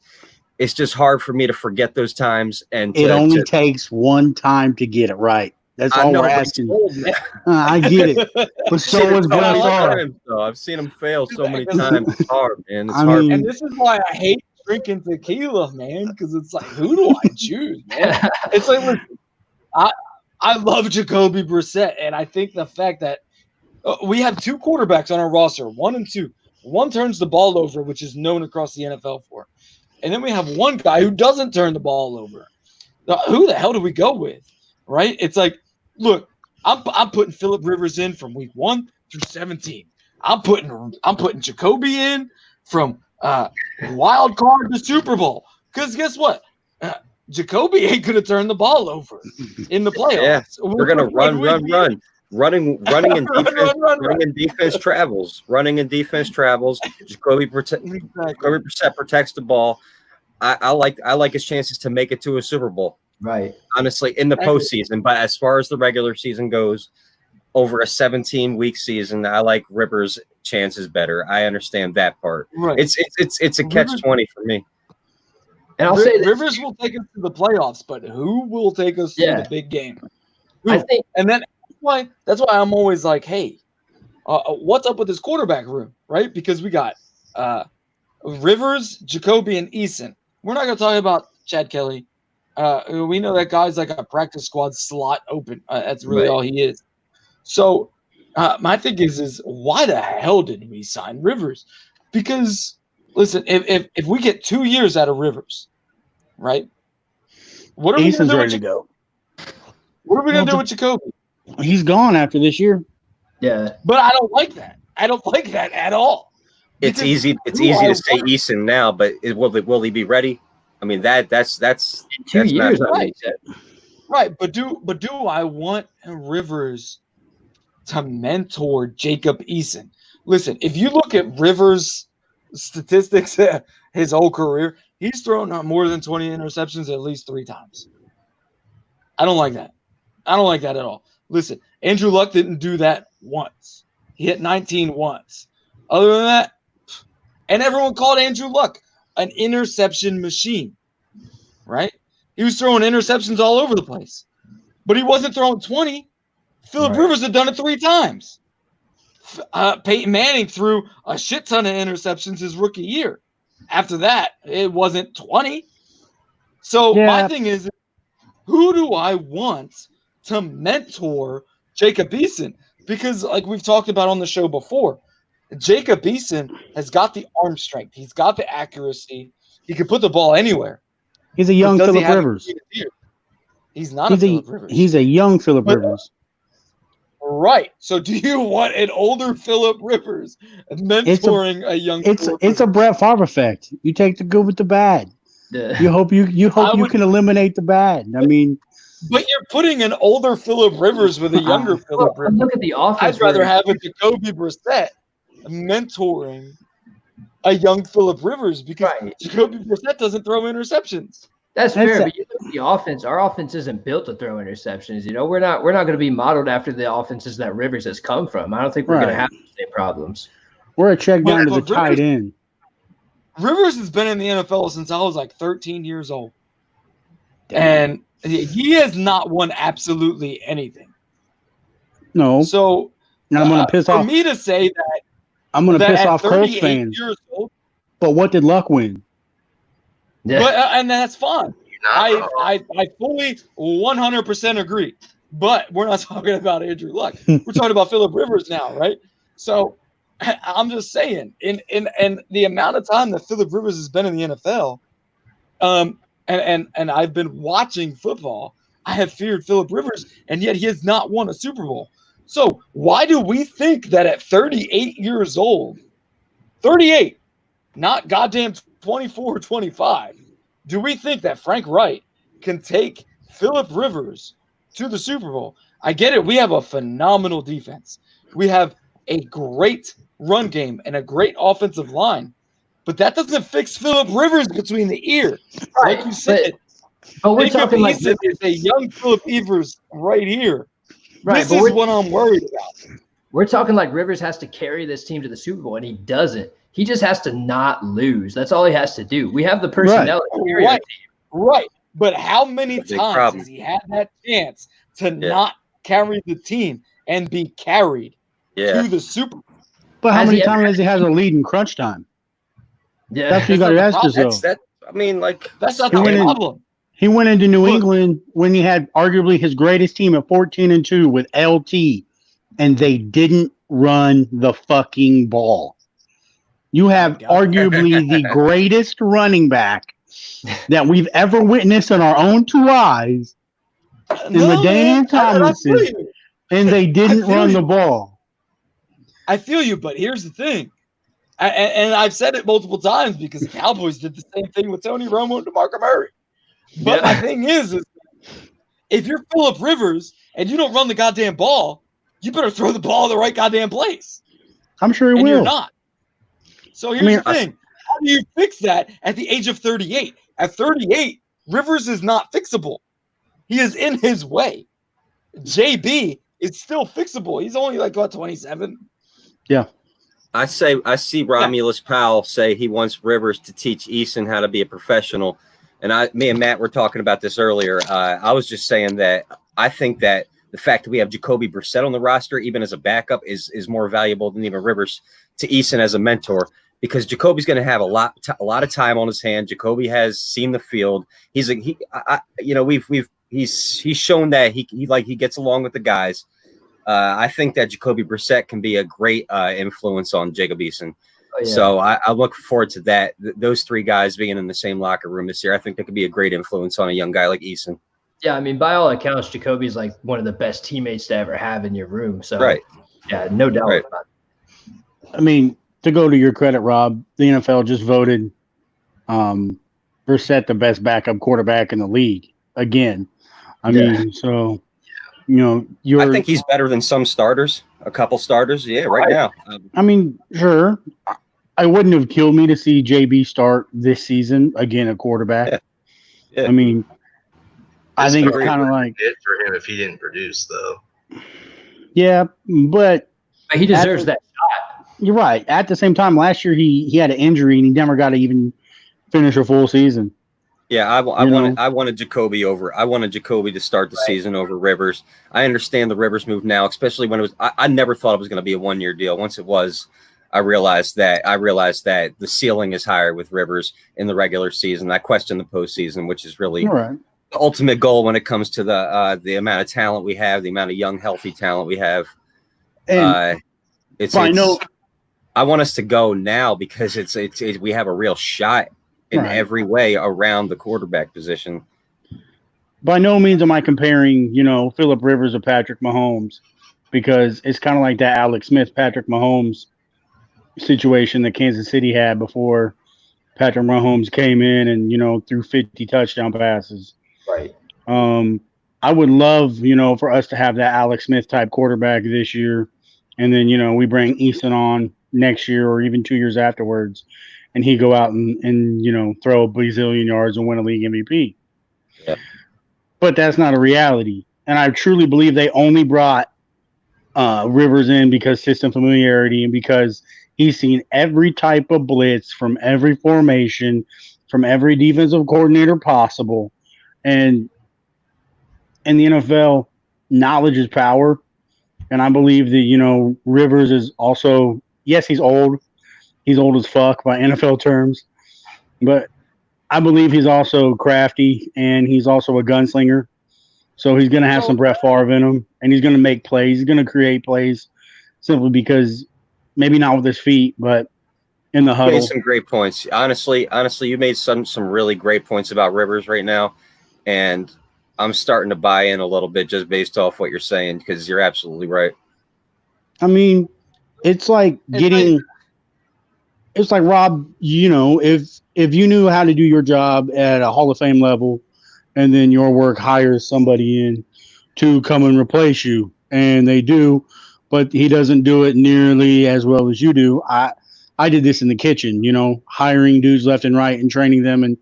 it's just hard for me to forget those times. And it only takes one time to get it right. That's all we're asking. I get it, but so is Brett Favre. I've seen him fail so many times. It's hard, man. It's hard. And this is why I hate drinking tequila, man, because it's like, who do I choose, man? It's like, listen, I love Jacoby Brissett, and I think the fact that we have 2 quarterbacks on our roster, 1 and 2. One turns the ball over, which is known across the NFL for. And then we have one guy who doesn't turn the ball over. Now, who the hell do we go with, right? It's like, look, I'm putting Phillip Rivers in from week 1 through 17. I'm putting Jacoby in from wild card to Super Bowl. Because guess what? Jacoby ain't going to turn the ball over in the playoffs. Yeah, we're going to run. Running in defense, running in defense travels. Jacoby Brissett protects the ball. I like his chances to make it to a Super Bowl. Right. Honestly, in the postseason. But as far as the regular season goes, over a 17-week season, I like Rivers' chances better. I understand that part. Right. It's a catch-20 for me. And I'll say Rivers will take us to the playoffs, but who will take us to the big game? I think, and then that's why I'm always like, hey, what's up with this quarterback room, right? Because we got Rivers, Jacoby, and Eason. We're not going to talk about Chad Kelly. We know that guy's like a practice squad slot open. That's really all he is. So my thing is why the hell did we sign Rivers? Because listen, if we get 2 years out of Rivers, right? What are we going to do ready to go. What are we going to do with Jacoby? He's gone after this year. Yeah, but I don't like that. I don't like that at all. It's easy to say Eason now, but will he be ready? I mean that's in 2 years. Right, but do I want Rivers to mentor Jacob Eason? Listen, if you look at Rivers' statistics, his whole career, he's thrown more than 20 interceptions at least 3 times. I don't like that. I don't like that at all. Listen, Andrew Luck didn't do that once. He hit 19 once. Other than that, and everyone called Andrew Luck an interception machine, right? He was throwing interceptions all over the place, but he wasn't throwing 20. Phillip Rivers had done it 3 times. Peyton Manning threw a shit ton of interceptions his rookie year. After that, it wasn't 20. So my thing is, who do I want to mentor Jacob Eason? Because like we've talked about on the show before, Jacob Eason has got the arm strength. He's got the accuracy. He can put the ball anywhere. He's a young Phillip Rivers. He's not a Phillip Rivers. He's a young Phillip Rivers. Right. So do you want an older Phillip Rivers mentoring a young Phillip Rivers? It's a Brett Favre effect. You take the good with the bad. You hope you can eliminate the bad. I mean, but you're putting an older Phillip Rivers with a younger Phillip Rivers. Look at the offense. I'd rather have a Jacoby Brissett mentoring a young Phillip Rivers because Jacoby Brissett doesn't throw interceptions. That's fair, but you look at the offense. Our offense isn't built to throw interceptions. You know, we're not going to be modeled after the offenses that Rivers has come from. I don't think we're going to have the same problems. We're a check down to the tight end. Rivers has been in the NFL since I was like 13 years old. And he has not won absolutely anything. No. So I'm going to piss off. For me to say that, I'm going to piss off Colts fans. But what did Luck win? Yeah. But, and that's fine. I fully 100% agree. But we're not talking about Andrew Luck. We're talking about Phillip Rivers now, right? So I'm just saying, in the amount of time that Phillip Rivers has been in the NFL, and and I've been watching football, I have feared Phillip Rivers, and yet he has not won a Super Bowl. So why do we think that at 38 years old, 38, not goddamn 24 or 25, do we think that Frank Wright can take Phillip Rivers to the Super Bowl? I get it. We have a phenomenal defense. We have a great run game and a great offensive line. But that doesn't fix Phillip Rivers between the ear. Right, Like you said, but we're Jacob talking like Eason is a young Phillip Rivers right here. right, This but is we're, what I'm worried about. we're talking like Rivers has to carry this team to the Super Bowl, and he doesn't. He just has to not lose. That's all he has to do. We have the personnel to carry the team. Right. But how many That's a big times problem. has he had that chance to not carry the team and be carried to the Super Bowl? But how Has many he ever times has he had a lead in crunch time? Yeah, That's what you got to ask problem. yourself. That's not He the went in- problem. He went into New Look. England when he had arguably his greatest team at 14-2 with LT, and they didn't run the fucking ball. You have arguably the greatest running back that we've ever witnessed in our own two eyes in LaDainian Tomlinson, and they didn't feel run you. the ball. I feel you, but here's the thing. And I've said it multiple times because the Cowboys did the same thing with Tony Romo and DeMarco Murray. But my thing is if you're Phillip Rivers and you don't run the goddamn ball, you better throw the ball in the right goddamn place. I'm sure he And will. you're not. So here's the thing. How do you fix that at the age of 38? At 38, Rivers is not fixable. He is in his way. JB is still fixable. He's only like, 27? Yeah. I see Romulus Powell say he wants Rivers to teach Eason how to be a professional. And me and Matt were talking about this earlier. I was just saying that I think that the fact that we have Jacoby Brissett on the roster, even as a backup, is more valuable than even Rivers to Eason as a mentor, because Jacoby's going to have a lot of time on his hand. Jacoby has seen the field. He's shown that he gets along with the guys. I think that Jacoby Brissett can be a great influence on Jacob Eason. Oh, yeah. So I look forward to that. Those three guys being in the same locker room this year, I think that could be a great influence on a young guy like Eason. Yeah, I mean, by all accounts, Jacoby's like one of the best teammates to ever have in your room. So, yeah, no doubt about it. I mean, to go to your credit, Rob, the NFL just voted Brissett the best backup quarterback in the league again. I mean, so I think he's better than some starters, a couple starters. Yeah, right now. I mean, sure. I wouldn't have killed me to see JB start this season again at quarterback. Yeah. I mean, I think it's kind of like it for him if he didn't produce, though. Yeah, but he deserves that shot. You're right. At the same time, last year he had an injury and he never got to even finish a full season. Yeah, I wanted Jacoby over. I wanted Jacoby to start the season over Rivers. I understand the Rivers move now, especially when it was. I never thought it was going to be a 1-year deal. Once it was, I realized that the ceiling is higher with Rivers in the regular season. I question the postseason, which is really the ultimate goal when it comes to the amount of talent we have, the amount of young, healthy talent we have. I want us to go now because we have a real shot in every way around the quarterback position. By no means am I comparing, Phillip Rivers to Patrick Mahomes, because it's kind of like that Alex Smith, Patrick Mahomes situation that Kansas City had before Patrick Mahomes came in and, threw 50 touchdown passes. Right. I would love, for us to have that Alex Smith type quarterback this year. And then, we bring Eason on next year or even 2 years afterwards, and he go out and throw a bazillion yards and win a league MVP. Yeah. But that's not a reality. And I truly believe they only brought Rivers in because system familiarity and because he's seen every type of blitz from every formation, from every defensive coordinator possible. And in the NFL, knowledge is power. And I believe that, Rivers is also, yes, he's old. He's old as fuck by NFL terms. But I believe he's also crafty and he's also a gunslinger. So he's going to have some Brett Favre in him, and he's going to make plays. He's going to create plays simply because maybe not with his feet, but in the You made huddle. some great points. Honestly, you made some really great points about Rivers right now, and I'm starting to buy in a little bit just based off what you're saying because you're absolutely right. I mean, it's like it's like Rob, if you knew how to do your job at a Hall of Fame level and then your work hires somebody in to come and replace you and they do, but he doesn't do it nearly as well as you do. I did this in the kitchen, hiring dudes left and right and training them and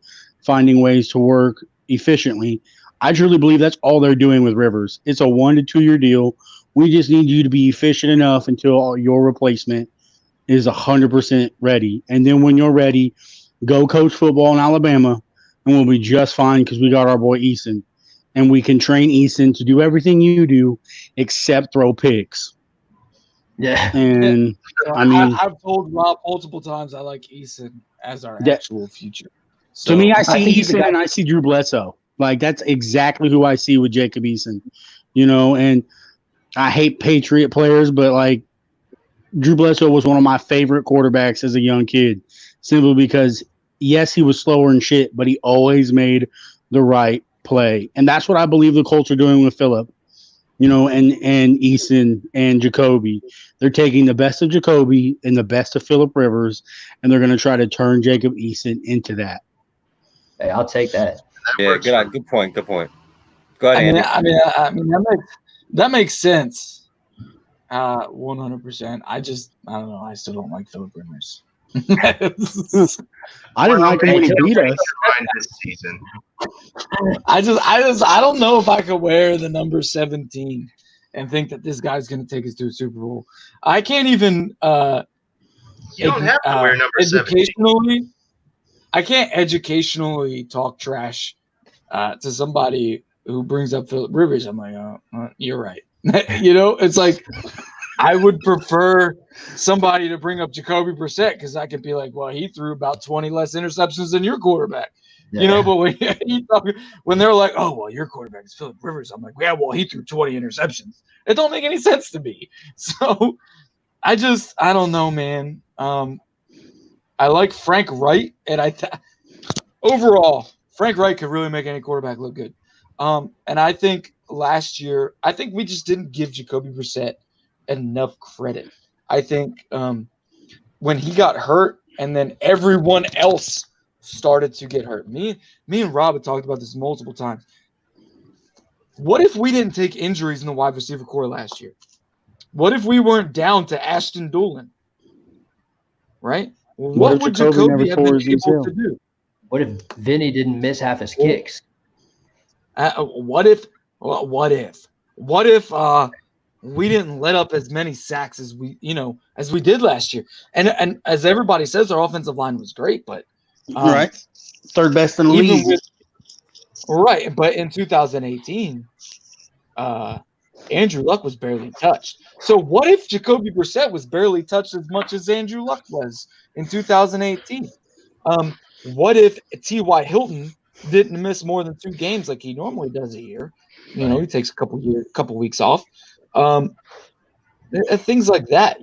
finding ways to work efficiently. I truly believe that's all they're doing with Rivers. It's a 1 to 2 year deal. We just need you to be efficient enough until your replacement is 100% ready. And then when you're ready, go coach football in Alabama and we'll be just fine because we got our boy Eason. And we can train Eason to do everything you do except throw picks. Yeah. And I mean, I've told Rob multiple times I like Eason as our That- actual future. So to me, I I see think he's the Eason guy- and I see Drew Bledsoe. Like, that's exactly who I see with Jacob Eason, and I hate Patriot players, but like, Drew Bledsoe was one of my favorite quarterbacks as a young kid, simply because, yes, he was slower and shit, but he always made the right play. And that's what I believe the Colts are doing with Phillip, and Eason and Jacoby. They're taking the best of Jacoby and the best of Phillip Rivers, and they're going to try to turn Jacob Eason into that. Hey, I'll take that. Yeah, good point. Go ahead, Andy. I mean that makes sense. 100%. I don't know. I still don't like Phillip Rivers. I didn't like him when he beat us. This season. I don't know if I could wear the number 17 and think that this guy's going to take us to a Super Bowl. I can't even. You don't have to wear number 17. I can't educationally talk trash to somebody who brings up Phillip Rivers. I'm like, you're right. It's like I would prefer somebody to bring up Jacoby Brissett because I could be like, well, he threw about 20 less interceptions than your quarterback. Yeah. But when they're like, oh, well, your quarterback is Phillip Rivers, I'm like, yeah, well, he threw 20 interceptions. It don't make any sense to me. So I don't know, man. I like Frank Wright, and overall, Frank Wright could really make any quarterback look good. And I think last year, we just didn't give Jacoby Brissett enough credit. I think when he got hurt and then everyone else started to get hurt. Me and Rob had talked about this multiple times. What if we didn't take injuries in the wide receiver core last year? What if we weren't down to Ashton Doolin? Right? What would Jacoby have been able to do? What if Vinny didn't miss half his kicks? What if we didn't let up as many sacks as we did last year? And as everybody says, our offensive line was great, but right, third best in the league. Right, but in 2018, Andrew Luck was barely touched. So what if Jacoby Brissett was barely touched as much as Andrew Luck was in 2018? What if T.Y. Hilton didn't miss more than 2 games like he normally does a year? He takes a couple weeks off. Things like that,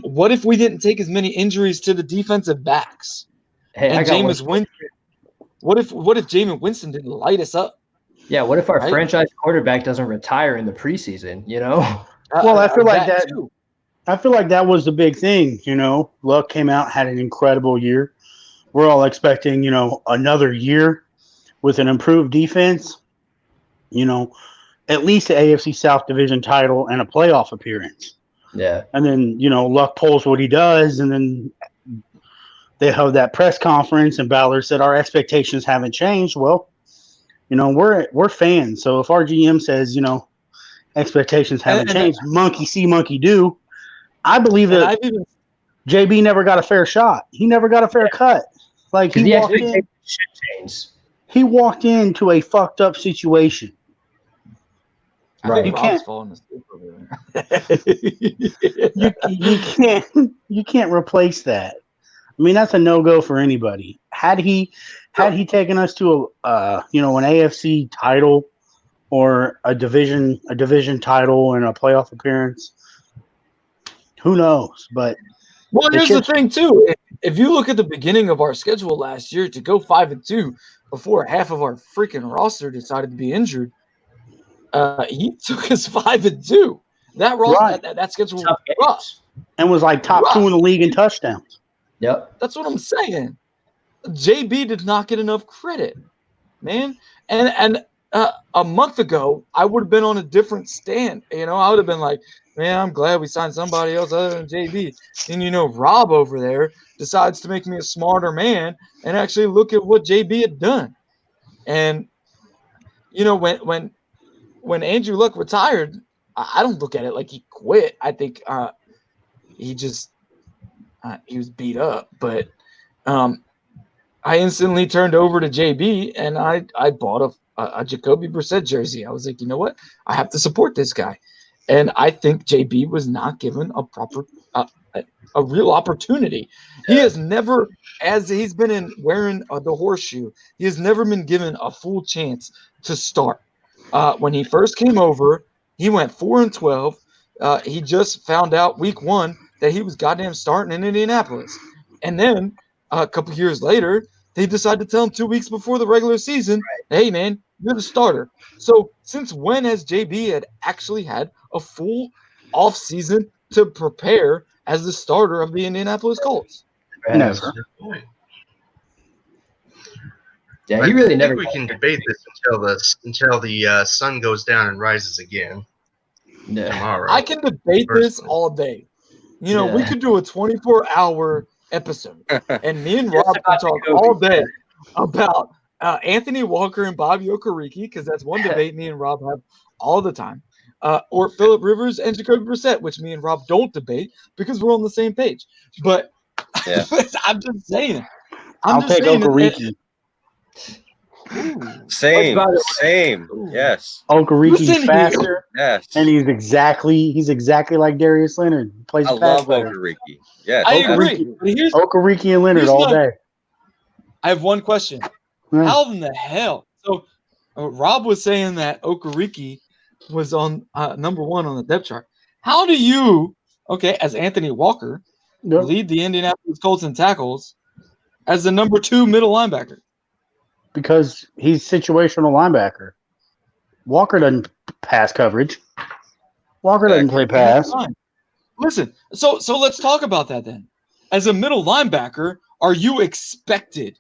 What if we didn't take as many injuries to the defensive backs? Hey, and Jameis Winston. What if Jameis Winston didn't light us up? Yeah, what if our franchise quarterback doesn't retire in the preseason, Well, I feel like that too. I feel like that was the big thing, Luck came out, had an incredible year. We're all expecting, another year with an improved defense, at least the AFC South Division title and a playoff appearance. Yeah. And then, Luck pulls what he does, and then they have that press conference, and Ballard said our expectations haven't changed. Well, we're fans, so if our GM says, expectations haven't changed, monkey see, monkey do. I believe that JB never got a fair shot. He never got a fair cut. Like he walked into a fucked up situation. Right. You can't replace that. I mean, that's a no-go for anybody. Had he taken us to an AFC title or a division title and a playoff appearance, who knows? But Well, here's the chips- thing too. If you look at the beginning of our schedule last year to go 5-2 before half of our freaking roster decided to be injured, he took us 5-2. That roster, Right. that schedule was Tough games. rough. and was like top 2 in the league in touchdowns. Yep. That's what I'm saying. JB did not get enough credit, man. And a month ago, I would have been on a different stand. I would have been like, man, I'm glad we signed somebody else other than JB. And Rob over there decides to make me a smarter man and actually look at what JB had done. And when Andrew Luck retired, I don't look at it like he quit. I think he just he was beat up. But I instantly turned over to JB and I bought a Jacoby Brissett jersey. I was like, you know what? I have to support this guy. And I think JB was not given a proper, a real opportunity. He has never, as he's been wearing the horseshoe, he has never been given a full chance to start. When he first came over, he went 4-12. He just found out week 1 that he was goddamn starting in Indianapolis. And then a couple years later, they decided to tell him 2 weeks before the regular season, hey, man, you're the starter. So since when has JB had actually had a full offseason to prepare as the starter of the Indianapolis Colts? Never. Good point. Yeah, I he really think never. we can debate this until the sun goes down and rises again Yeah. tomorrow. I can debate this Personally. all day. We Yeah. could do a 24-hour episode, and me and Just Rob can about talk Jacoby. all day about Anthony Walker and Bobby Okereke, because that's one debate me and Rob have all the time. Or Phillip Rivers and Jacoby Brissett, which me and Rob don't debate because we're on the same page. But Yeah. I'm just saying. I'll take Okereke. Same. about it? Same. Ooh. Yes. Okereke's Listen here. faster, Yes. and he's exactly like Darius Leonard. Plays I the pass love better. Okereke. Yes. I Okereke. agree. But here's Okereke and Leonard Here's all my- day. I have one question. Yeah. How in the hell? So Rob was saying that Okereke was on number 1 on the depth chart. How do you, as Anthony Walker, Yep. lead the Indianapolis Colts in tackles as the number 2 middle linebacker? Because he's situational linebacker. Walker doesn't pass coverage. Walker doesn't play pass. Fine. Listen, so let's talk about that then. As a middle linebacker, are you expected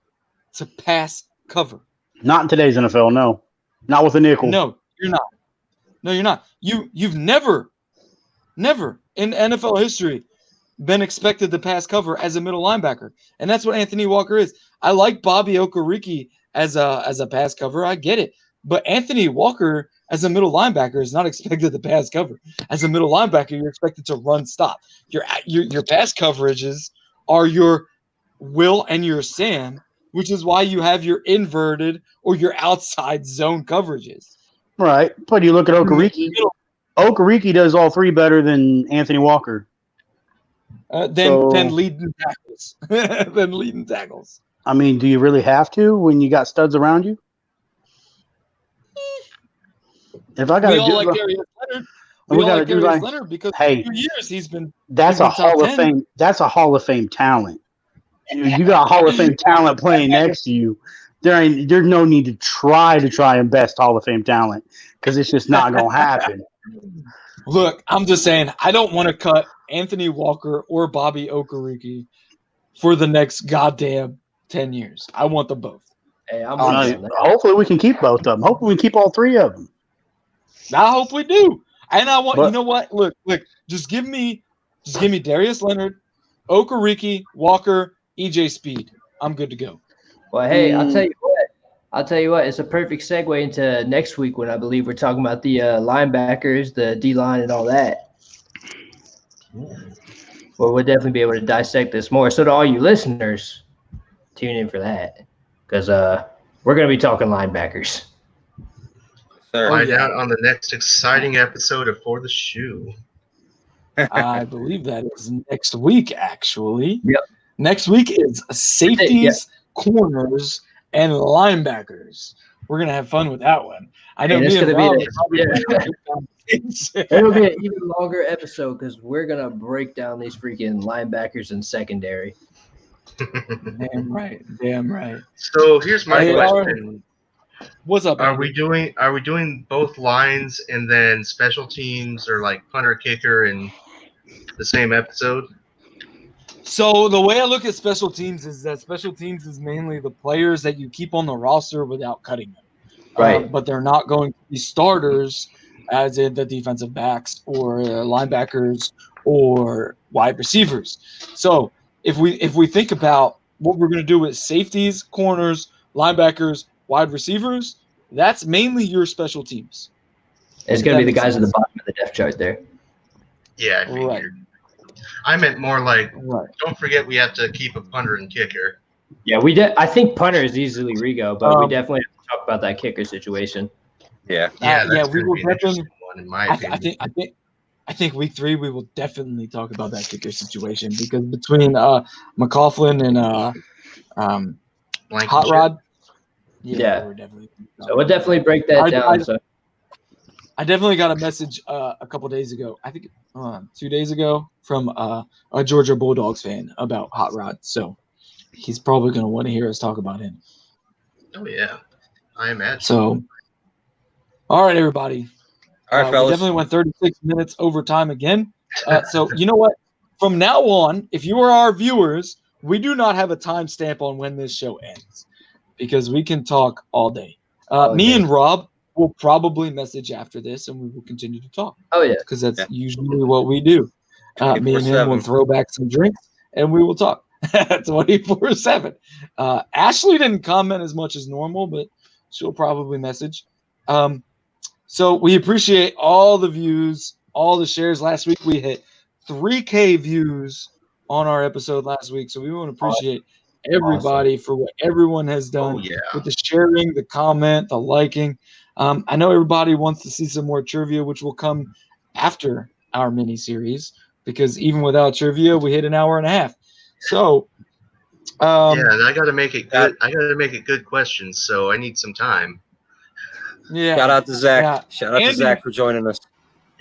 to pass cover? Not in today's NFL, no. Not with a nickel. No, you're not. No, you're not. You've never in NFL history been expected to pass cover as a middle linebacker, and that's what Anthony Walker is. I like Bobby Okereke as a pass cover. I get it, but Anthony Walker as a middle linebacker is not expected to pass cover. As a middle linebacker, you're expected to run stop. Your pass coverages are your Will and your Sam, which is why you have your inverted or your outside zone coverages. Right. But you look at Okereke. Okereke does all 3 better than Anthony Walker. Than leading tackles. Than leading tackles. I mean, do you really have to when you got studs around you? If I got We to all do like like, Darius Leonard. we We all gotta like do Darius like- Leonard because hey, for 2 years he's been that's he's a been top Hall of 10. Fame. That's a Hall of Fame talent. You got Hall of Fame talent playing next to you. There's no need to try and best Hall of Fame talent because it's just not going to happen. Look, I'm just saying I don't want to cut Anthony Walker or Bobby Okereke for the next goddamn 10 years. I want them both. Hey, I'm Uh, with you on that. hopefully we can keep both of them. Hopefully we can keep all 3 of them. I hope we do. And I want But- you know what? Look, just give me Darius Leonard, Okereke, Walker, EJ Speed. I'm good to go. Well, hey, I'll tell you what. It's a perfect segue into next week when I believe we're talking about the linebackers, the D line, and all that. Well, we'll definitely be able to dissect this more. So to all you listeners, tune in for that because we're going to be talking linebackers. Sir. Find out on the next exciting episode of For the Shoe. I believe that is next week, actually. Yep. Next week is safeties, corners, and linebackers. we're gonna have fun with that one. I know And it's me and gonna be Rob an- are probably gonna have a good conversation. It'll be an even longer episode because we're gonna break down these freaking linebackers and secondary. Damn right, damn right. So here's my Hey, question: What's up? Are Andy? we doing both lines and then special teams, or like punter, kicker, in the same episode? So the way I look at special teams is that special teams is mainly the players that you keep on the roster without cutting them. Right. But they're not going to be starters as in the defensive backs or linebackers or wide receivers. So if we think about what we're going to do with safeties, corners, linebackers, wide receivers, that's mainly your special teams. It's gonna be the guys at the bottom of the depth chart there. Yeah, I figured. Right. I meant more like, Right. don't forget we have to keep a punter and kicker. Yeah, I think punter is easily Rigo, but we definitely have to talk about that kicker situation. Yeah. Yeah, Yeah, that's we going to will be an interesting one, in my opinion. I think week 3 we will definitely talk about that kicker situation because between McCaughlin and Hot Blankenship. Rod, Yeah. we're definitely. So we'll definitely break that down. I definitely got a message a couple days ago. I think 2 days ago from a Georgia Bulldogs fan about Hot Rod. So he's probably going to want to hear us talk about him. Oh, yeah. I imagine. So, all right, everybody. All right, We fellas. definitely went 36 minutes over time again. So you know what? From now on, if you are our viewers, we do not have a timestamp on when this show ends because we can talk all day. Me and Rob will probably message after this, and we will continue to talk. Oh yeah, because that's usually what we do. Me and him will throw back some drinks, and we will talk 24/7. Ashley didn't comment as much as normal, but she'll probably message. So we appreciate all the views, all the shares. Last week we hit 3K views on our episode last week, so we want to appreciate everybody for what everyone has done with the sharing, the comment, the liking. I know everybody wants to see some more trivia, which will come after our mini series because even without trivia, we hit an hour and a half. So, and I got to make it good. I got to make it good questions, so I need some time. Yeah. Shout out to Zach. Yeah. Shout out to Zach for joining us.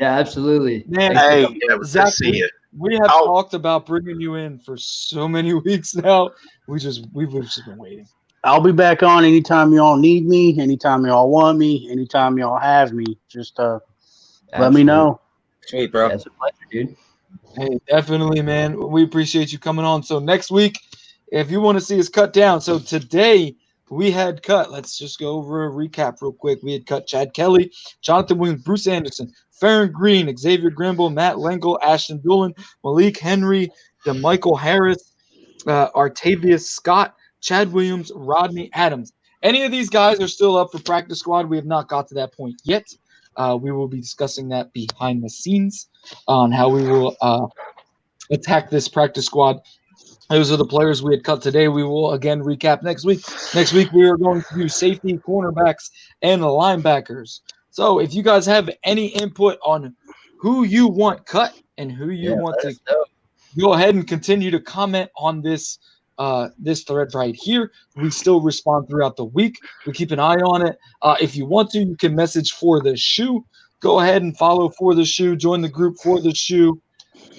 Yeah, absolutely. Man, Hey, Zach, see you. we have talked about bringing you in for so many weeks now. We've just been waiting. I'll be back on anytime y'all need me, anytime y'all want me, anytime y'all have me. Just let me know. Sweet, bro. Yeah, it's a pleasure, dude. Hey, definitely, man. We appreciate you coming on. So next week, if you want to see us cut down, so today we had cut. Let's just go over a recap real quick. We had cut Chad Kelly, Jonathan Williams, Bruce Anderson, Farron Green, Xavier Grimble, Matt Lengel, Ashton Doolan, Malik Henry, DeMichael Harris, Artavius Scott, Chad Williams, Rodney Adams. Any of these guys are still up for practice squad. We have not got to that point yet. We will be discussing that behind the scenes on how we will attack this practice squad. Those are the players we had cut today. We will again recap next week. Next week, we are going to do safety, cornerbacks, and linebackers. So if you guys have any input on who you want cut and who you want to go ahead and continue to comment on this this thread right here. We still respond throughout the week. We keep an eye on it. If you want to, you can message For the Shoe. Go ahead and follow For the Shoe. Join the group For the Shoe.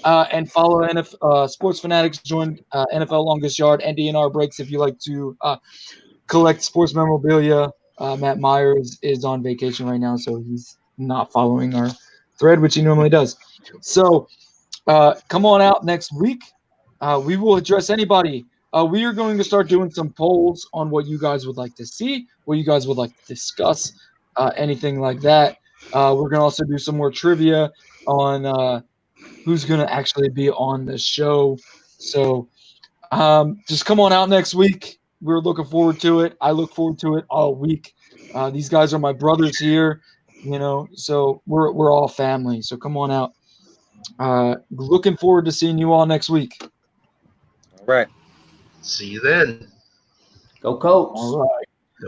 And follow Sports Fanatics. Join NFL Longest Yard and DNR Breaks if you like to collect sports memorabilia. Matt Myers is on vacation right now, so he's not following our thread, which he normally does. So come on out next week. We will address anybody. We are going to start doing some polls on what you guys would like to see, what you guys would like to discuss, anything like that. We're going to also do some more trivia on who's going to actually be on the show. So just come on out next week. We're looking forward to it. I look forward to it all week. These guys are my brothers here, so we're all family. So come on out. Looking forward to seeing you all next week. All right. See you then. Go Colts. All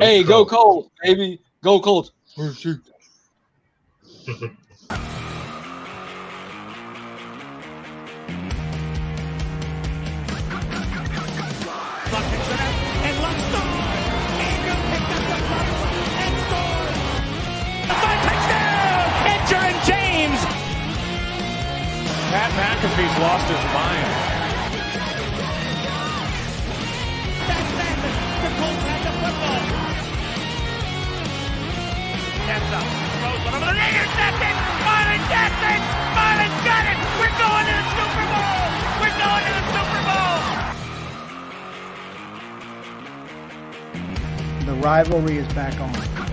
right. Go Colts, baby. Go Colts. And let's go! Ingram picked up the first and Pat McAfee's lost his mind. The Colts have the football. Steps up, throws one over the intercepted. Marlon Jackson. Marlon got it. We're going to the Super Bowl. We're going to the Super Bowl. The rivalry is back on.